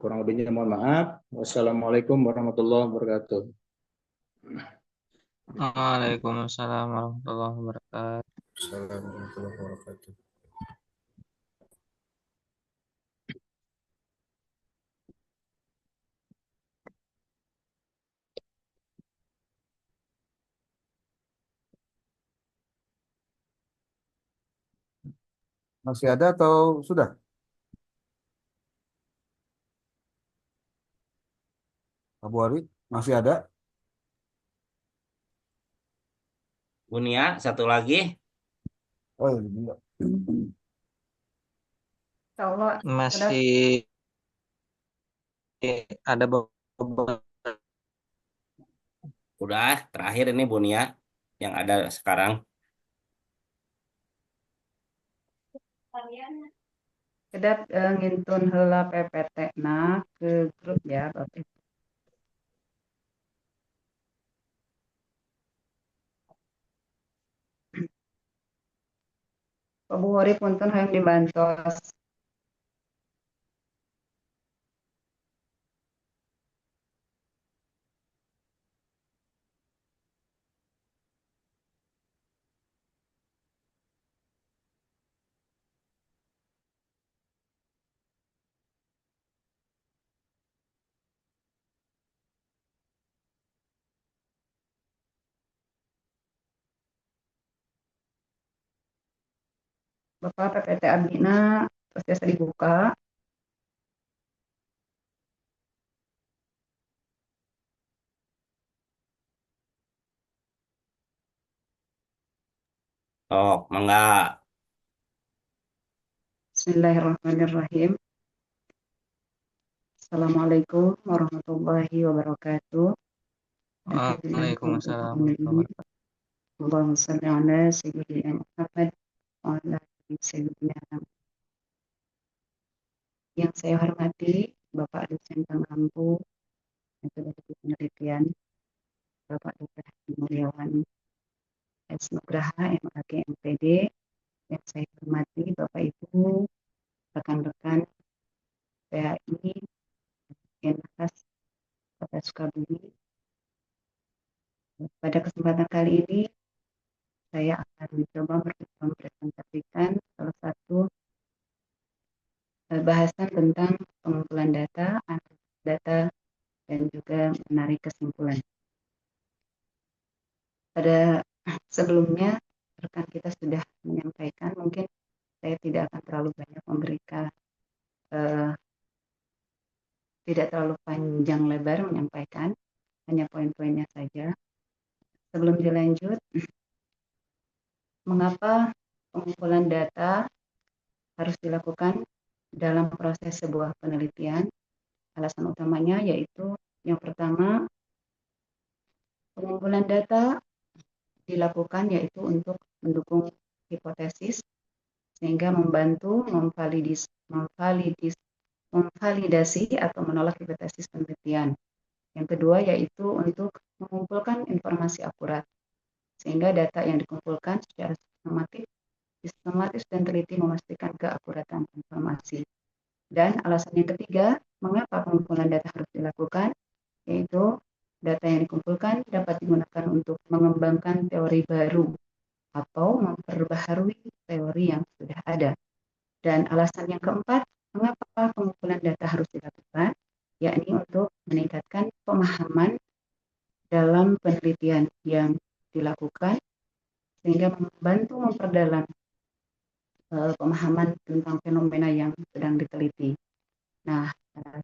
Kurang lebihnya mohon maaf. Wassalamualaikum warahmatullahi wabarakatuh. Waalaikumsalam warahmatullahi wabarakatuh. Assalamualaikum warahmatullahi wabarakatuh. Masih ada atau sudah? Pak Buari, masih ada? Bunia, satu lagi. Oh, iya. Allah ada Masih ada beberapa. Udah, terakhir ini Bunia yang ada sekarang. kedap ngintun heula PPT na ke grup ya Bapak Ibu. Pak Buhori punten hayang dibantos. Bapak PPT abdina terus biasa dibuka. Oh, mangga. Bismillahirrahmanirrahim. Assalamualaikum warahmatullahi wabarakatuh. Waalaikumsalam warahmatullahi wabarakatuh. Allahumma shalli ala sayyidina Muhammad wa ala ali sayyidina Muhammad. Yang saya hormati Bapak dosen pengampu metodologi penelitian, Bapak Dr. Haji Mulyawan S. Nugraha, MAG, MPD. Yang saya hormati Bapak Ibu, rekan-rekan PHI, Inkas Kota Sukabumi. Pada kesempatan kali ini saya akan mencoba mempresentasikan salah satu bahasan tentang pengumpulan data, analisis data, dan juga menarik kesimpulan. Pada sebelumnya rekan kita sudah menyampaikan, mungkin saya tidak akan terlalu banyak memberikan, tidak terlalu panjang lebar menyampaikan, hanya poin-poinnya saja. Sebelum dilanjut, mengapa pengumpulan data harus dilakukan dalam proses sebuah penelitian? Alasan utamanya yaitu yang pertama, pengumpulan data dilakukan yaitu untuk mendukung hipotesis sehingga membantu memvalidasi atau menolak hipotesis penelitian. Yang kedua yaitu untuk mengumpulkan informasi akurat sehingga data yang dikumpulkan secara sistematis dan teliti memastikan keakuratan informasi. Dan alasan yang ketiga, mengapa pengumpulan data harus dilakukan, yaitu data yang dikumpulkan dapat digunakan untuk mengembangkan teori baru atau memperbaharui teori yang sudah ada. Dan alasan yang keempat, mengapa pengumpulan data harus dilakukan, yakni untuk meningkatkan pemahaman dalam penelitian yang dilakukan sehingga membantu memperdalam pemahaman tentang fenomena yang sedang diteliti. Nah,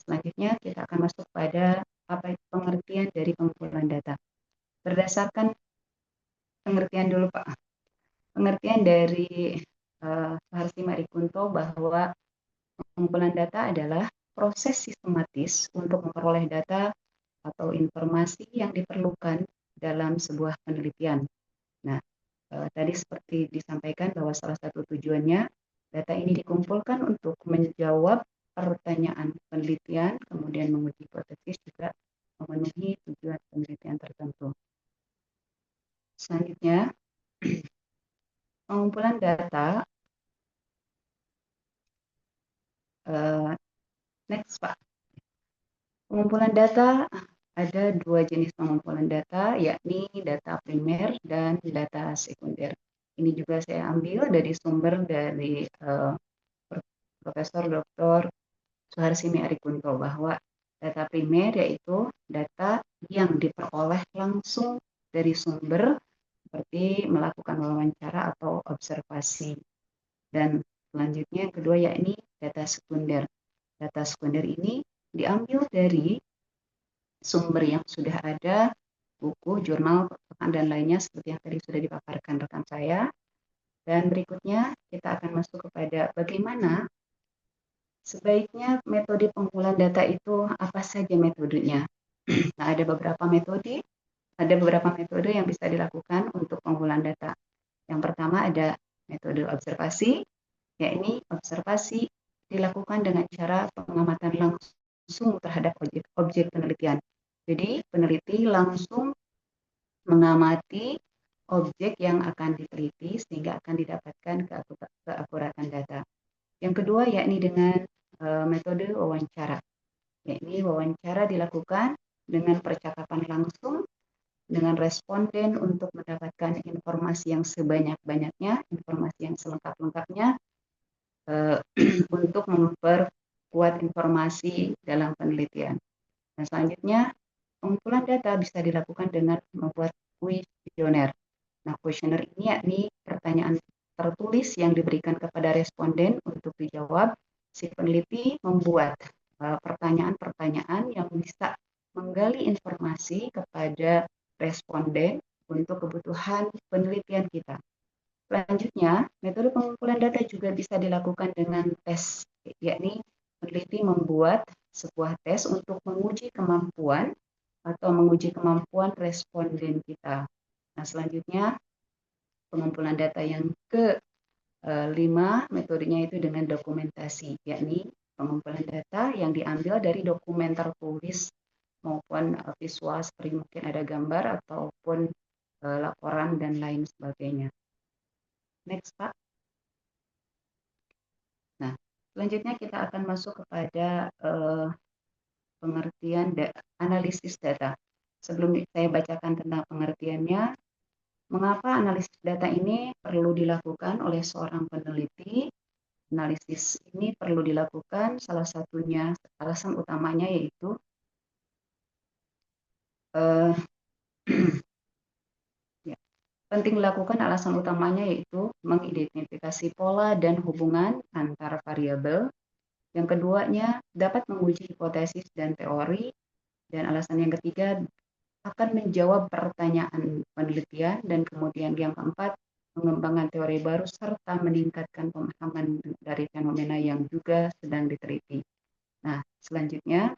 selanjutnya kita akan masuk pada apa itu pengertian dari pengumpulan data. Berdasarkan pengertian dulu Pak, pengertian dari Suharsi Marikunto bahwa pengumpulan data adalah proses sistematis untuk memperoleh data atau informasi yang diperlukan dalam sebuah penelitian. Nah, tadi seperti disampaikan bahwa salah satu tujuannya data ini dikumpulkan untuk menjawab pertanyaan penelitian, kemudian menguji hipotesis juga memenuhi tujuan penelitian tertentu. Selanjutnya, pengumpulan data. Next, Pak. Pengumpulan data ada dua jenis pengumpulan data, yakni data primer dan data sekunder. Ini juga saya ambil dari sumber dari Profesor Dr. Suharsi Arikunto bahwa data primer yaitu data yang diperoleh langsung dari sumber seperti melakukan wawancara atau observasi. Dan selanjutnya yang kedua yakni data sekunder. Data sekunder ini diambil dari sumber yang sudah ada, buku, jurnal, dan lainnya seperti yang tadi sudah dipaparkan rekan saya. Dan berikutnya kita akan masuk kepada bagaimana sebaiknya metode pengumpulan data itu apa saja metodenya. Nah, ada beberapa metode yang bisa dilakukan untuk pengumpulan data. Yang pertama ada metode observasi, yakni observasi dilakukan dengan cara pengamatan langsung terhadap objek penelitian. Jadi peneliti langsung mengamati objek yang akan diteliti sehingga akan didapatkan keakuratan data. Yang kedua yakni dengan metode wawancara, yakni wawancara dilakukan dengan percakapan langsung dengan responden untuk mendapatkan informasi yang sebanyak-banyaknya, informasi yang selengkap-lengkapnya untuk memperkuat informasi dalam penelitian. Dan selanjutnya, pengumpulan data bisa dilakukan dengan membuat kuesioner. Nah, kuesioner ini yakni pertanyaan tertulis yang diberikan kepada responden untuk dijawab. Si peneliti membuat pertanyaan-pertanyaan yang bisa menggali informasi kepada responden untuk kebutuhan penelitian kita. Selanjutnya, metode pengumpulan data juga bisa dilakukan dengan tes, yakni peneliti membuat sebuah tes untuk menguji kemampuan responden kita. Nah, selanjutnya pengumpulan data yang kelima, metodenya itu dengan dokumentasi, yakni pengumpulan data yang diambil dari dokumen tertulis maupun visual seperti mungkin ada gambar ataupun laporan dan lain sebagainya. Next, Pak. Nah, selanjutnya kita akan masuk kepada pengertian analisis data. Sebelum saya bacakan tentang pengertiannya, mengapa analisis data ini perlu dilakukan oleh seorang peneliti? Analisis ini perlu dilakukan, salah satunya, alasan utamanya yaitu ya, penting dilakukan alasan utamanya yaitu mengidentifikasi pola dan hubungan antar variabel. Yang keduanya dapat menguji hipotesis dan teori. Dan alasan yang ketiga akan menjawab pertanyaan penelitian. Dan kemudian yang keempat, mengembangkan teori baru serta meningkatkan pemahaman dari fenomena yang juga sedang diteliti. Nah, selanjutnya,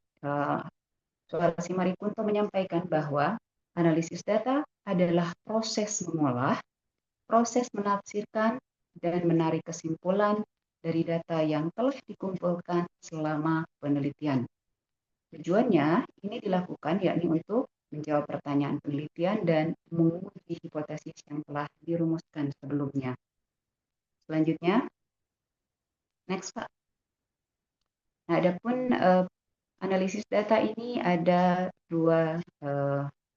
Saudara Simarikunto menyampaikan bahwa analisis data adalah proses mengolah, proses menafsirkan, dan menarik kesimpulan dari data yang telah dikumpulkan selama penelitian. Tujuannya ini dilakukan yakni untuk menjawab pertanyaan penelitian dan menguji hipotesis yang telah dirumuskan sebelumnya. Selanjutnya, next Pak. Nah, adapun analisis data ini ada dua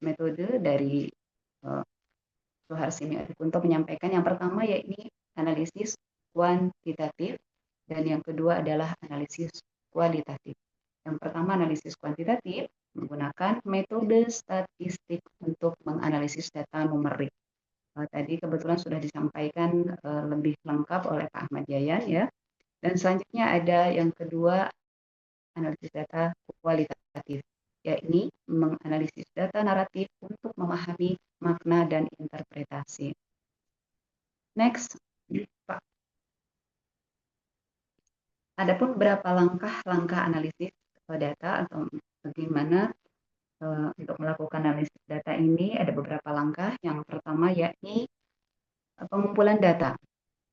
metode dari Suharsioni Arikunto menyampaikan. Yang pertama yakni analisis kuantitatif dan yang kedua adalah analisis kualitatif. Yang pertama analisis kuantitatif menggunakan metode statistik untuk menganalisis data numerik. Tadi kebetulan sudah disampaikan lebih lengkap oleh Pak Ahmad Yayan ya. Dan selanjutnya ada yang kedua analisis data kualitatif, yakni menganalisis data naratif untuk memahami makna dan interpretasi. Next, Pak. Adapun beberapa langkah-langkah analisis data atau bagaimana untuk melakukan analisis data ini ada beberapa langkah. Yang pertama yakni pengumpulan data.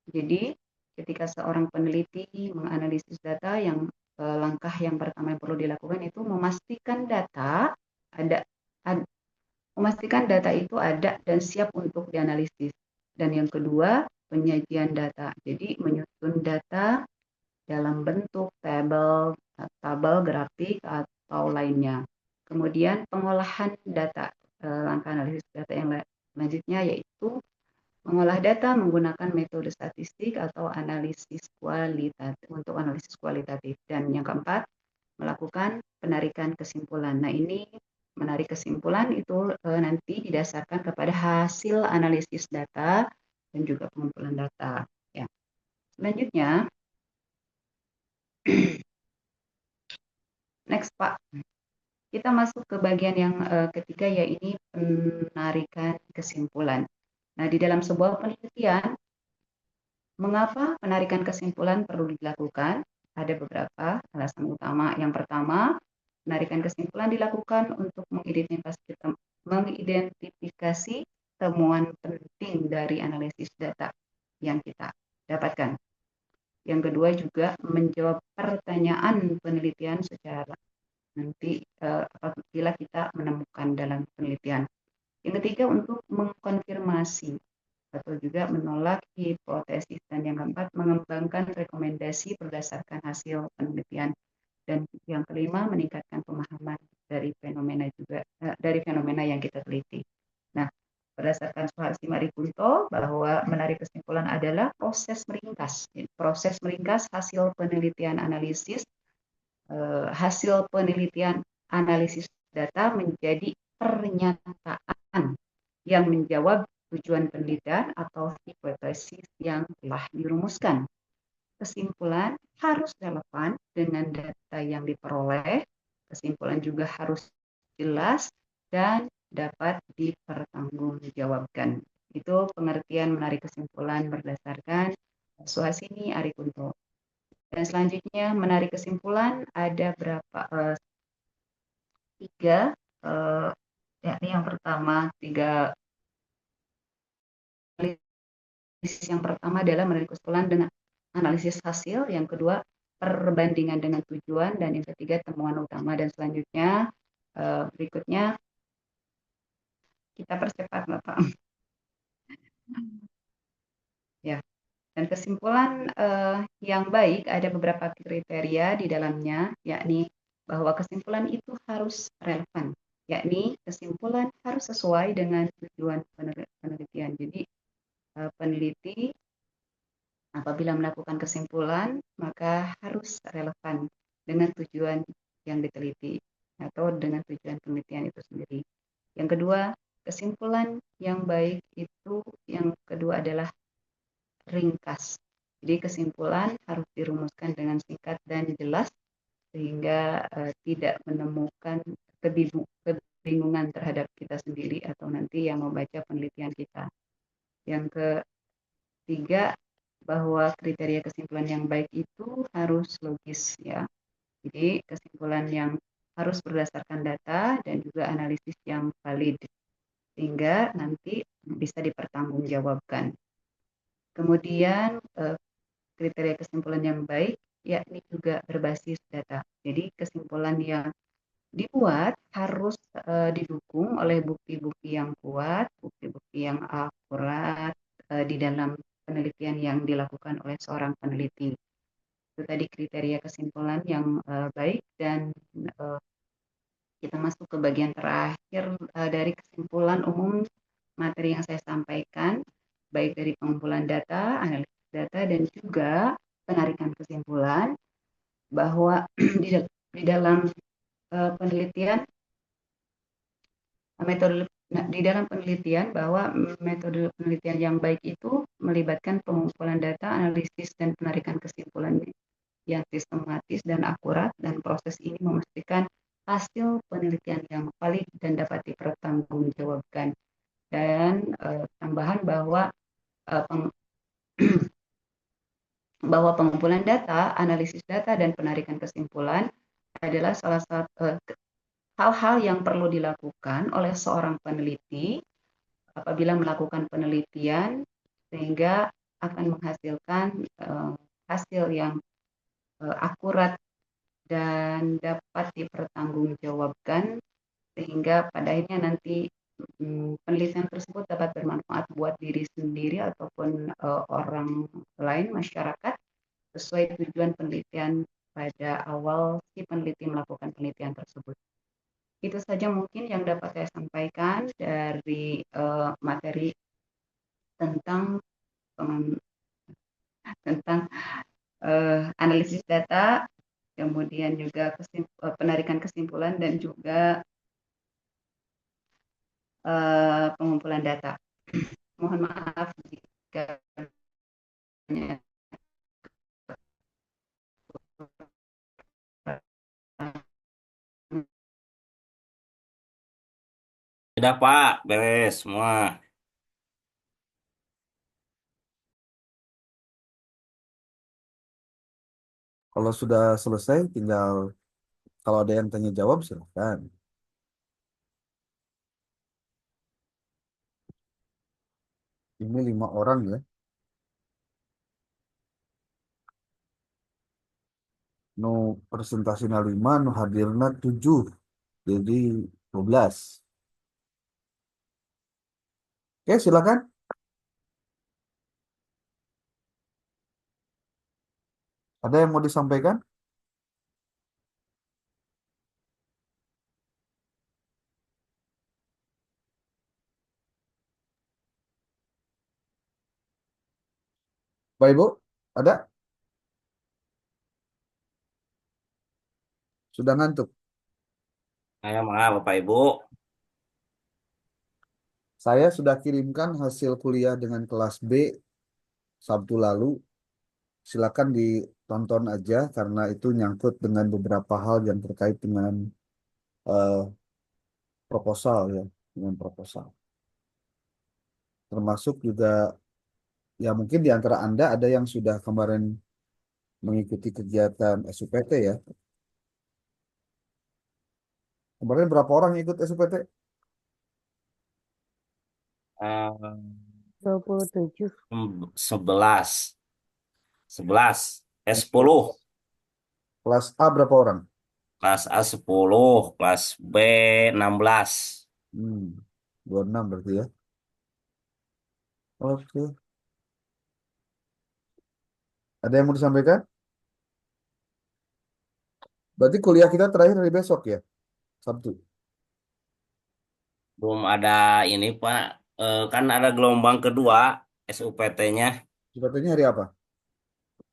Jadi ketika seorang peneliti menganalisis data, langkah yang pertama yang perlu dilakukan itu memastikan data itu ada dan siap untuk dianalisis. Dan yang kedua, penyajian data. Jadi menyusun data dalam bentuk tabel, grafik atau lainnya. Kemudian pengolahan data. Langkah analisis data yang selanjutnya yaitu mengolah data menggunakan metode statistik atau analisis kualitatif untuk analisis kualitatif. Dan yang keempat, melakukan penarikan kesimpulan. Nah, ini menarik kesimpulan itu nanti didasarkan kepada hasil analisis data dan juga pengumpulan data. Ya. Selanjutnya, next Pak, kita masuk ke bagian yang ketiga yaitu penarikan kesimpulan. Nah, di dalam sebuah penelitian, mengapa penarikan kesimpulan perlu dilakukan? Ada beberapa alasan utama. Yang pertama, penarikan kesimpulan dilakukan untuk mengidentifikasi temuan penting dari analisis data yang kita dapatkan. Yang kedua juga menjawab pertanyaan penelitian secara nanti apabila kita menemukan dalam penelitian. Yang ketiga untuk mengkonfirmasi atau juga menolak hipotesis. Dan yang keempat mengembangkan rekomendasi berdasarkan hasil penelitian. Dan yang kelima meningkatkan pemahaman dari fenomena yang kita teliti. Nah, berdasarkan Suharsi Marikunto bahwa menarik kesimpulan adalah proses meringkas hasil penelitian analisis data menjadi pernyataan yang menjawab tujuan penelitian atau hipotesis yang telah dirumuskan. Kesimpulan harus relevan dengan data yang diperoleh. Kesimpulan juga harus jelas dan dapat dipertanggungjawabkan. Itu pengertian menarik kesimpulan berdasarkan Suharsioni Arikunto. Dan selanjutnya menarik kesimpulan ada tiga. Yakni yang pertama yang pertama adalah menarik kesimpulan dengan analisis hasil, yang kedua perbandingan dengan tujuan, dan yang ketiga temuan utama. Dan selanjutnya berikutnya kita percepat Bapak. Ya. Dan kesimpulan yang baik ada beberapa kriteria di dalamnya, yakni bahwa kesimpulan itu harus relevan, yakni kesimpulan harus sesuai dengan tujuan penelitian. Jadi peneliti apabila melakukan kesimpulan maka harus relevan dengan tujuan yang diteliti atau dengan tujuan penelitian itu sendiri. Yang kedua, kesimpulan yang baik itu yang kedua adalah ringkas. Jadi kesimpulan harus dirumuskan dengan singkat dan jelas sehingga tidak menemukan kebingungan terhadap kita sendiri atau nanti yang membaca penelitian kita. Yang ketiga, bahwa kriteria kesimpulan yang baik itu harus logis ya. Jadi kesimpulan yang harus berdasarkan data dan juga analisis yang valid sehingga nanti bisa dipertanggungjawabkan. Kemudian kriteria kesimpulan yang baik yakni juga berbasis data. Jadi kesimpulan yang dibuat harus didukung oleh bukti-bukti yang kuat, bukti-bukti yang akurat di dalam penelitian yang dilakukan oleh seorang peneliti. Itu tadi kriteria kesimpulan yang baik dan kita masuk ke bagian terakhir dari kesimpulan umum materi yang saya sampaikan, baik dari pengumpulan data, analisis data, dan juga penarikan kesimpulan bahwa di dalam penelitian di dalam penelitian bahwa metode penelitian yang baik itu melibatkan pengumpulan data, analisis, dan penarikan kesimpulan yang sistematis dan akurat, dan proses ini memastikan hasil penelitian yang valid dan dapat dipertanggungjawabkan. Dan tambahan bahwa bahwa pengumpulan data, analisis data, dan penarikan kesimpulan adalah salah satu hal-hal yang perlu dilakukan oleh seorang peneliti apabila melakukan penelitian sehingga akan menghasilkan hasil yang akurat dan dapat dipertanggungjawabkan sehingga pada akhirnya nanti penelitian tersebut dapat bermanfaat buat diri sendiri ataupun orang lain, masyarakat, sesuai tujuan penelitian pada awal si peneliti melakukan penelitian tersebut. Itu saja mungkin yang dapat saya sampaikan dari materi tentang analisis data, kemudian juga penarikan kesimpulan dan juga pengumpulan data. Mohon maaf jika Sudah Pak, beres semua. Kalau sudah selesai, tinggal kalau ada yang tanya jawab silakan. Ini 5 orang ya. Nu presentasinya 5, nu hadirna 7. Jadi 12. Oke, silakan. Ada yang mau disampaikan? Bapak Ibu, ada? Sudah ngantuk? Saya maaf Bapak Ibu. Saya sudah kirimkan hasil kuliah dengan kelas B Sabtu lalu. Silakan ditonton aja karena itu nyangkut dengan beberapa hal yang terkait dengan eh, proposal ya, dengan proposal. Termasuk juga ya mungkin di antara Anda ada yang sudah kemarin mengikuti kegiatan SUPT ya. Kemarin berapa orang yang ikut SUPT? 27. 11. 11. S10. Kelas A berapa orang? Kelas A 10. Kelas B 16. 26 berarti ya. Oke. Ada yang mau disampaikan? Berarti kuliah kita terakhir hari besok ya, Sabtu. Belum ada ini Pak. Kan ada gelombang kedua SUPT-nya Sepertinya hari apa?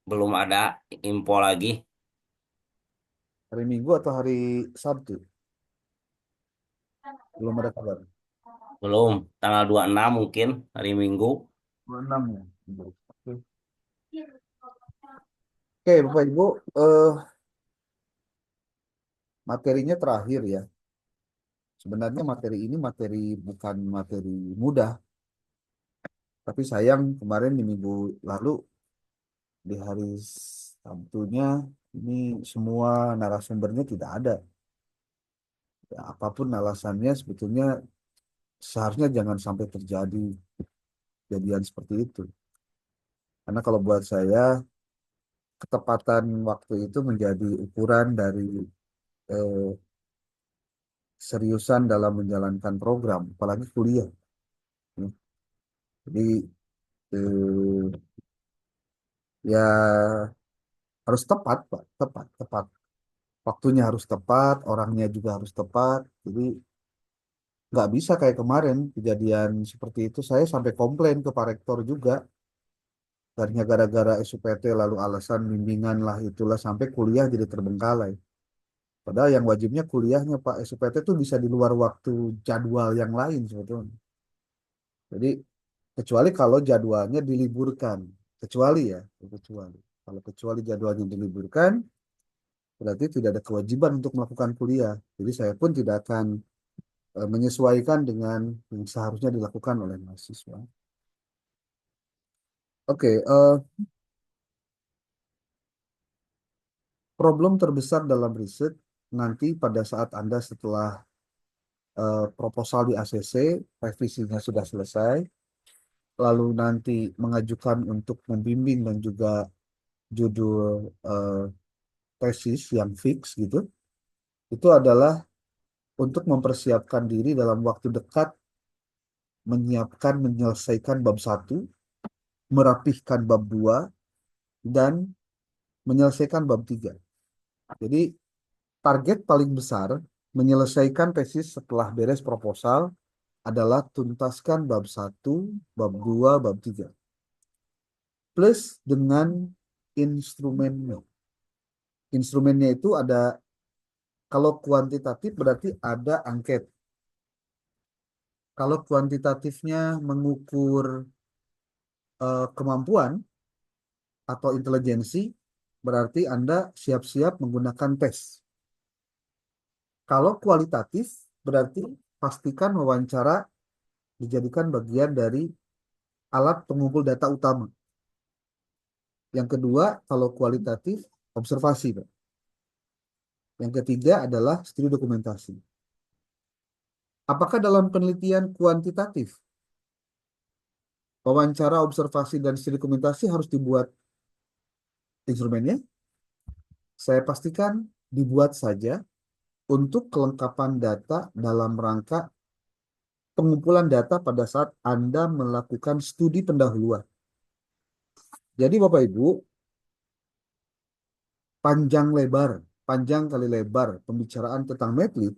belum ada info lagi. Hari Minggu atau hari Sabtu? Belum ada kabar. Belum. Tanggal 26 mungkin hari Minggu. 26 ya. Oke, Oke, Bapak Ibu, materinya terakhir ya. Sebenarnya materi ini bukan materi mudah, tapi sayang kemarin di minggu lalu di hari Sabtunya ini semua narasumbernya tidak ada. Ya, apapun alasannya sebetulnya seharusnya jangan sampai terjadi kejadian seperti itu. Karena kalau buat saya ketepatan waktu itu menjadi ukuran dari eh, seriusan dalam menjalankan program, apalagi kuliah. Ya. Jadi ya harus tepat, Pak, tepat, tepat. Waktunya harus tepat, orangnya juga harus tepat. Jadi nggak bisa kayak kemarin kejadian seperti itu. Saya sampai komplain ke Pak Rektor juga. Tadinya gara-gara SUPT lalu alasan bimbingan lah itulah sampai kuliah jadi terbengkalai. Padahal yang wajibnya kuliahnya Pak SUPT itu bisa di luar waktu jadwal yang lain sebetulnya. Jadi kecuali kalau jadwalnya diliburkan. Kecuali ya, kecuali. Kalau kecuali jadwalnya diliburkan, berarti tidak ada kewajiban untuk melakukan kuliah. Jadi saya pun tidak akan menyesuaikan dengan yang seharusnya dilakukan oleh mahasiswa. Oke, problem terbesar dalam riset nanti pada saat Anda setelah proposal di ACC, revisinya sudah selesai, lalu nanti mengajukan untuk membimbing dan juga judul tesis yang fix gitu, itu adalah untuk mempersiapkan diri dalam waktu dekat, menyiapkan, menyelesaikan bab 1, merapihkan bab 2, dan menyelesaikan bab 3. Jadi target paling besar menyelesaikan tesis setelah beres proposal adalah tuntaskan bab 1, bab 2, bab 3. Plus dengan instrumennya. Instrumennya itu ada, kalau kuantitatif berarti ada angket. Kalau kuantitatifnya mengukur kemampuan atau intelijensi, berarti Anda siap-siap menggunakan tes. Kalau kualitatif, berarti pastikan wawancara dijadikan bagian dari alat pengumpul data utama. Yang kedua, kalau kualitatif, observasi, Pak. Yang ketiga adalah studi dokumentasi. Apakah dalam penelitian kuantitatif, wawancara, observasi, dan studi dokumentasi harus dibuat instrumennya? Saya pastikan dibuat saja untuk kelengkapan data dalam rangka pengumpulan data pada saat Anda melakukan studi pendahuluan. Jadi Bapak Ibu, panjang kali lebar pembicaraan tentang medlib,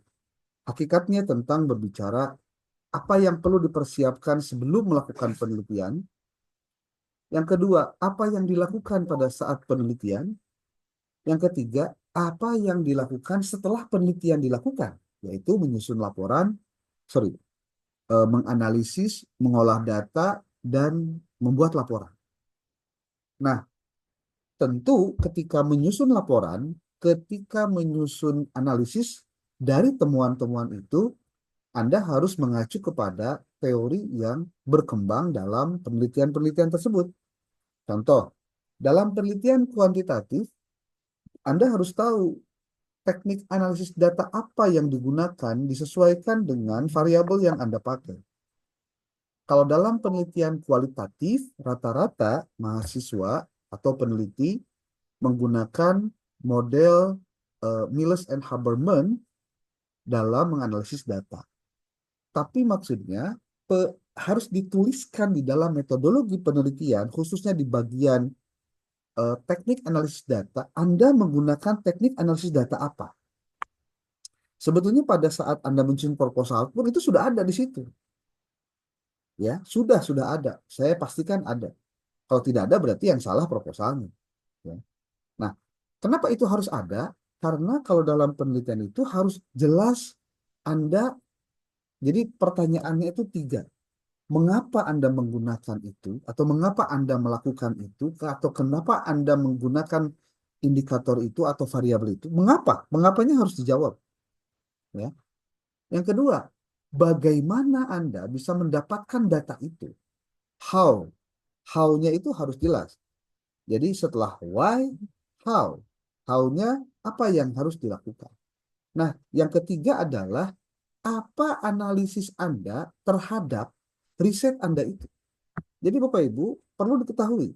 hakikatnya tentang berbicara apa yang perlu dipersiapkan sebelum melakukan penelitian. Yang kedua, apa yang dilakukan pada saat penelitian. Yang ketiga, apa yang dilakukan setelah penelitian dilakukan, yaitu menyusun laporan, menganalisis, mengolah data, dan membuat laporan. Nah, tentu ketika menyusun laporan, ketika menyusun analisis dari temuan-temuan itu, Anda harus mengacu kepada teori yang berkembang dalam penelitian-penelitian tersebut. Contoh, dalam penelitian kuantitatif, Anda harus tahu teknik analisis data apa yang digunakan disesuaikan dengan variabel yang Anda pakai. Kalau dalam penelitian kualitatif, rata-rata mahasiswa atau peneliti menggunakan model Miles and Haberman dalam menganalisis data. Tapi maksudnya harus dituliskan di dalam metodologi penelitian, khususnya di bagian teknik analisis data, Anda menggunakan teknik analisis data apa? Sebetulnya pada saat Anda menyusun proposal pun itu sudah ada di situ. Ya, sudah ada. Saya pastikan ada. Kalau tidak ada berarti yang salah proposalnya. Ya. Nah, kenapa itu harus ada? Karena kalau dalam penelitian itu harus jelas Anda, jadi pertanyaannya itu 3. Mengapa Anda menggunakan itu? Atau mengapa Anda melakukan itu? Atau kenapa Anda menggunakan indikator itu atau variabel itu? Mengapa? Mengapanya harus dijawab. Ya. Yang kedua, bagaimana Anda bisa mendapatkan data itu? How? How-nya itu harus jelas. Jadi setelah why, how. How-nya apa yang harus dilakukan. Nah, yang ketiga adalah apa analisis Anda terhadap riset Anda itu. Jadi Bapak Ibu perlu diketahui,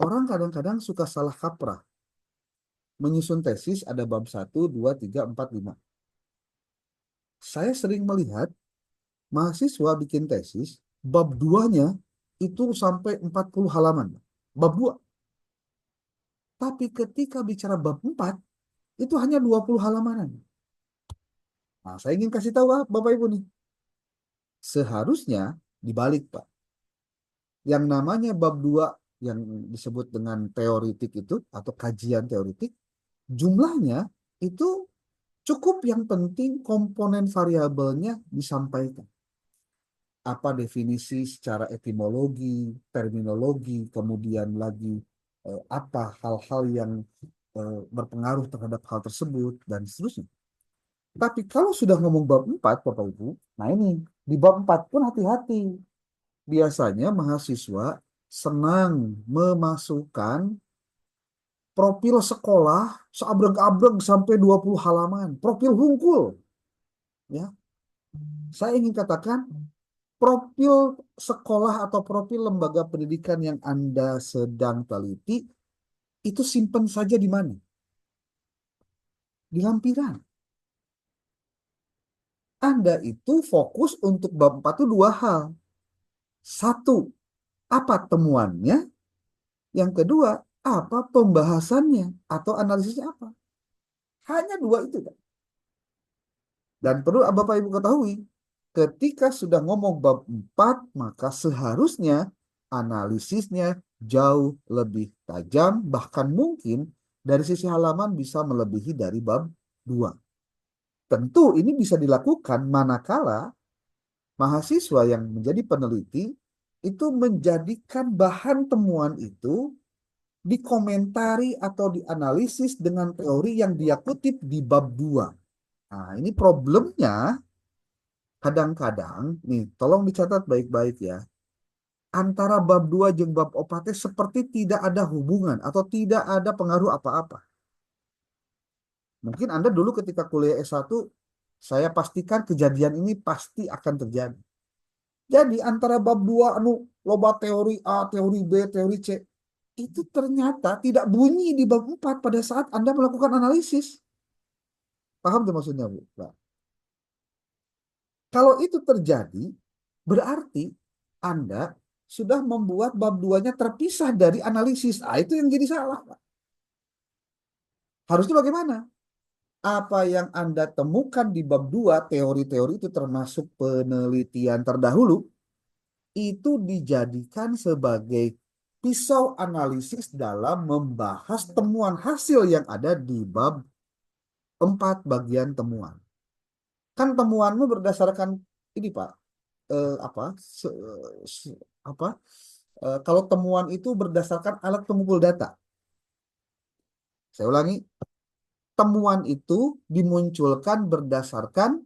orang kadang-kadang suka salah kaprah. Menyusun tesis ada bab 1, 2, 3, 4, 5. Saya sering melihat mahasiswa bikin tesis, bab 2-nya itu sampai 40 halaman. Bab 2. Tapi ketika bicara bab 4, itu hanya 20 halaman. Nah, saya ingin kasih tahu Bapak Ibu nih. Seharusnya dibalik, Pak. Yang namanya bab 2 yang disebut dengan teoritik itu atau kajian teoritik, jumlahnya itu cukup, yang penting komponen variabelnya disampaikan. Apa definisi secara etimologi, terminologi, kemudian lagi apa hal-hal yang berpengaruh terhadap hal tersebut, dan seterusnya. Tapi kalau sudah ngomong bab 4, Bapak Ibu, nah ini, di bab 4 pun hati-hati. Biasanya mahasiswa senang memasukkan profil sekolah seabreg-abreg sampai 20 halaman. Profil hungkul. Ya. Saya ingin katakan, profil sekolah atau profil lembaga pendidikan yang Anda sedang teliti, itu simpan saja di mana? Di lampiran. Anda itu fokus untuk bab 4 itu 2 hal. 1, apa temuannya? Yang kedua, apa pembahasannya atau analisisnya apa? Hanya 2 itu, Pak. Dan perlu Bapak Ibu ketahui, ketika sudah ngomong bab 4, maka seharusnya analisisnya jauh lebih tajam, bahkan mungkin dari sisi halaman bisa melebihi dari bab 2. Tentu ini bisa dilakukan manakala mahasiswa yang menjadi peneliti itu menjadikan bahan temuan itu dikomentari atau dianalisis dengan teori yang dia kutip di bab 2. Nah, ini problemnya kadang-kadang, nih, tolong dicatat baik-baik ya. Antara bab 2 jeung bab 4 seperti tidak ada hubungan atau tidak ada pengaruh apa-apa. Mungkin Anda dulu ketika kuliah S1, saya pastikan kejadian ini pasti akan terjadi. Jadi antara bab 2 loba teori A, teori B, teori C, itu ternyata tidak bunyi di bab 4 pada saat Anda melakukan analisis. Paham tuh maksudnya, Bu? Nah, kalau itu terjadi, berarti Anda sudah membuat bab 2-nya terpisah dari analisis. Ah, itu yang jadi salah, Pak. Harusnya bagaimana? Apa yang Anda temukan di bab 2, teori-teori itu termasuk penelitian terdahulu, itu dijadikan sebagai pisau analisis dalam membahas temuan hasil yang ada di bab 4 bagian temuan. Kan temuanmu berdasarkan ini, Pak. Apa? Apa? Kalau temuan itu berdasarkan alat pengumpul data. Saya ulangi. Temuan itu dimunculkan berdasarkan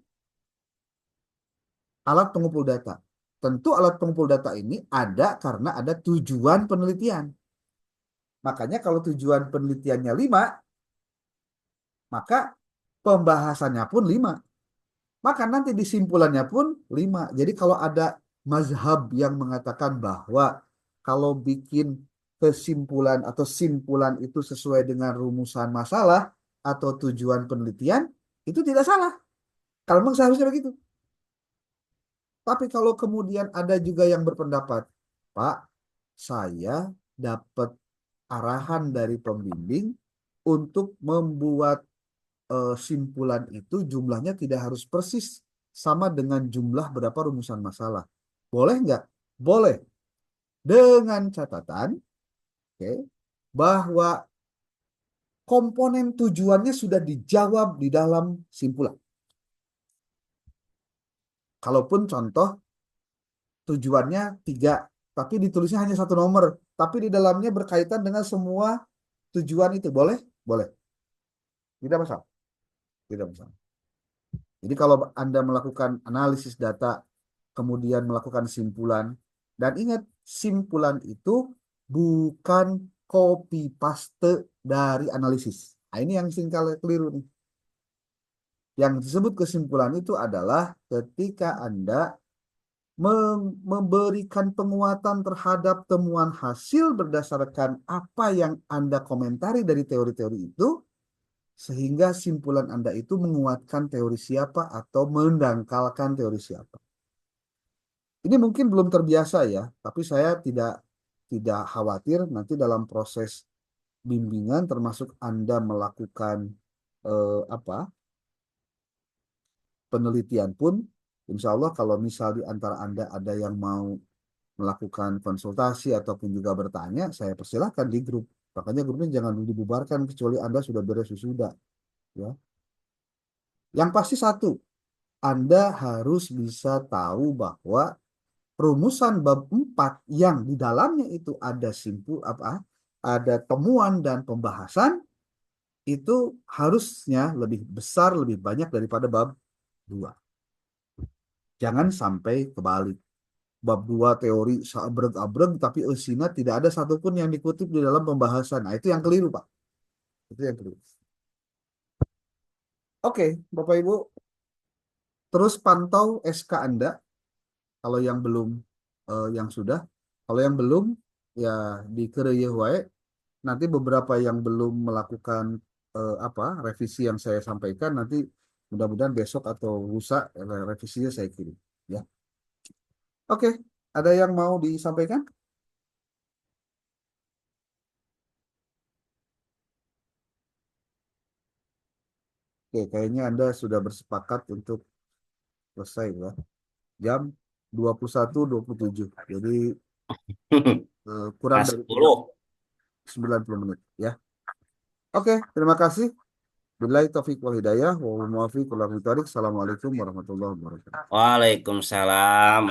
alat pengumpul data. Tentu alat pengumpul data ini ada karena ada tujuan penelitian. Makanya kalau tujuan penelitiannya 5, maka pembahasannya pun 5. Maka nanti disimpulannya pun 5. Jadi kalau ada mazhab yang mengatakan bahwa kalau bikin kesimpulan atau simpulan itu sesuai dengan rumusan masalah atau tujuan penelitian, itu tidak salah. Kalau memang seharusnya begitu. Tapi kalau kemudian ada juga yang berpendapat, Pak, saya dapat arahan dari pembimbing untuk membuat simpulan itu jumlahnya tidak harus persis sama dengan jumlah berapa rumusan masalah. Boleh nggak? Boleh. Dengan catatan, bahwa komponen tujuannya sudah dijawab di dalam simpulan. Kalaupun contoh tujuannya 3, tapi ditulisnya hanya 1 nomor, tapi di dalamnya berkaitan dengan semua tujuan itu. Boleh? Boleh. Tidak masalah. Tidak masalah. Jadi kalau Anda melakukan analisis data, kemudian melakukan simpulan, dan ingat, simpulan itu bukan copy paste dari analisis. Nah, ini yang sering kali keliru nih. Yang disebut kesimpulan itu adalah ketika Anda memberikan penguatan terhadap temuan hasil berdasarkan apa yang Anda komentari dari teori-teori itu, sehingga simpulan Anda itu menguatkan teori siapa atau mendangkalkan teori siapa. Ini mungkin belum terbiasa ya, tapi saya tidak khawatir nanti dalam proses bimbingan, termasuk Anda melakukan penelitian pun, insya Allah kalau misal di antara Anda ada yang mau melakukan konsultasi ataupun juga bertanya, saya persilahkan di grup. Makanya grupnya jangan dibubarkan kecuali Anda sudah beres wisuda. Ya. Yang pasti satu, Anda harus bisa tahu bahwa rumusan bab 4 yang di dalamnya itu ada ada temuan dan pembahasan, itu harusnya lebih besar, lebih banyak daripada bab 2. Jangan sampai kebalik. Bab 2 teori abreg-abreg, tapi isinya tidak ada satupun yang dikutip di dalam pembahasan. Nah, itu yang keliru, Pak. Itu yang keliru. Oke, Bapak Ibu. Terus pantau SK Anda. Kalau yang belum, yang sudah. Kalau yang belum, ya di kereye wae. Nanti beberapa yang belum melakukan revisi yang saya sampaikan, nanti mudah-mudahan besok atau lusa revisinya saya kirim. Ya. Oke, ada yang mau disampaikan? Oke, kayaknya Anda sudah bersepakat untuk selesai ya. Jam 21.27. Jadi kurang dari 10. 90 menit ya. Oke, terima kasih. Billahi taufiq wal hidayah. Wa muwaffiq. Assalamualaikum warahmatullahi wabarakatuh. Waalaikumsalam.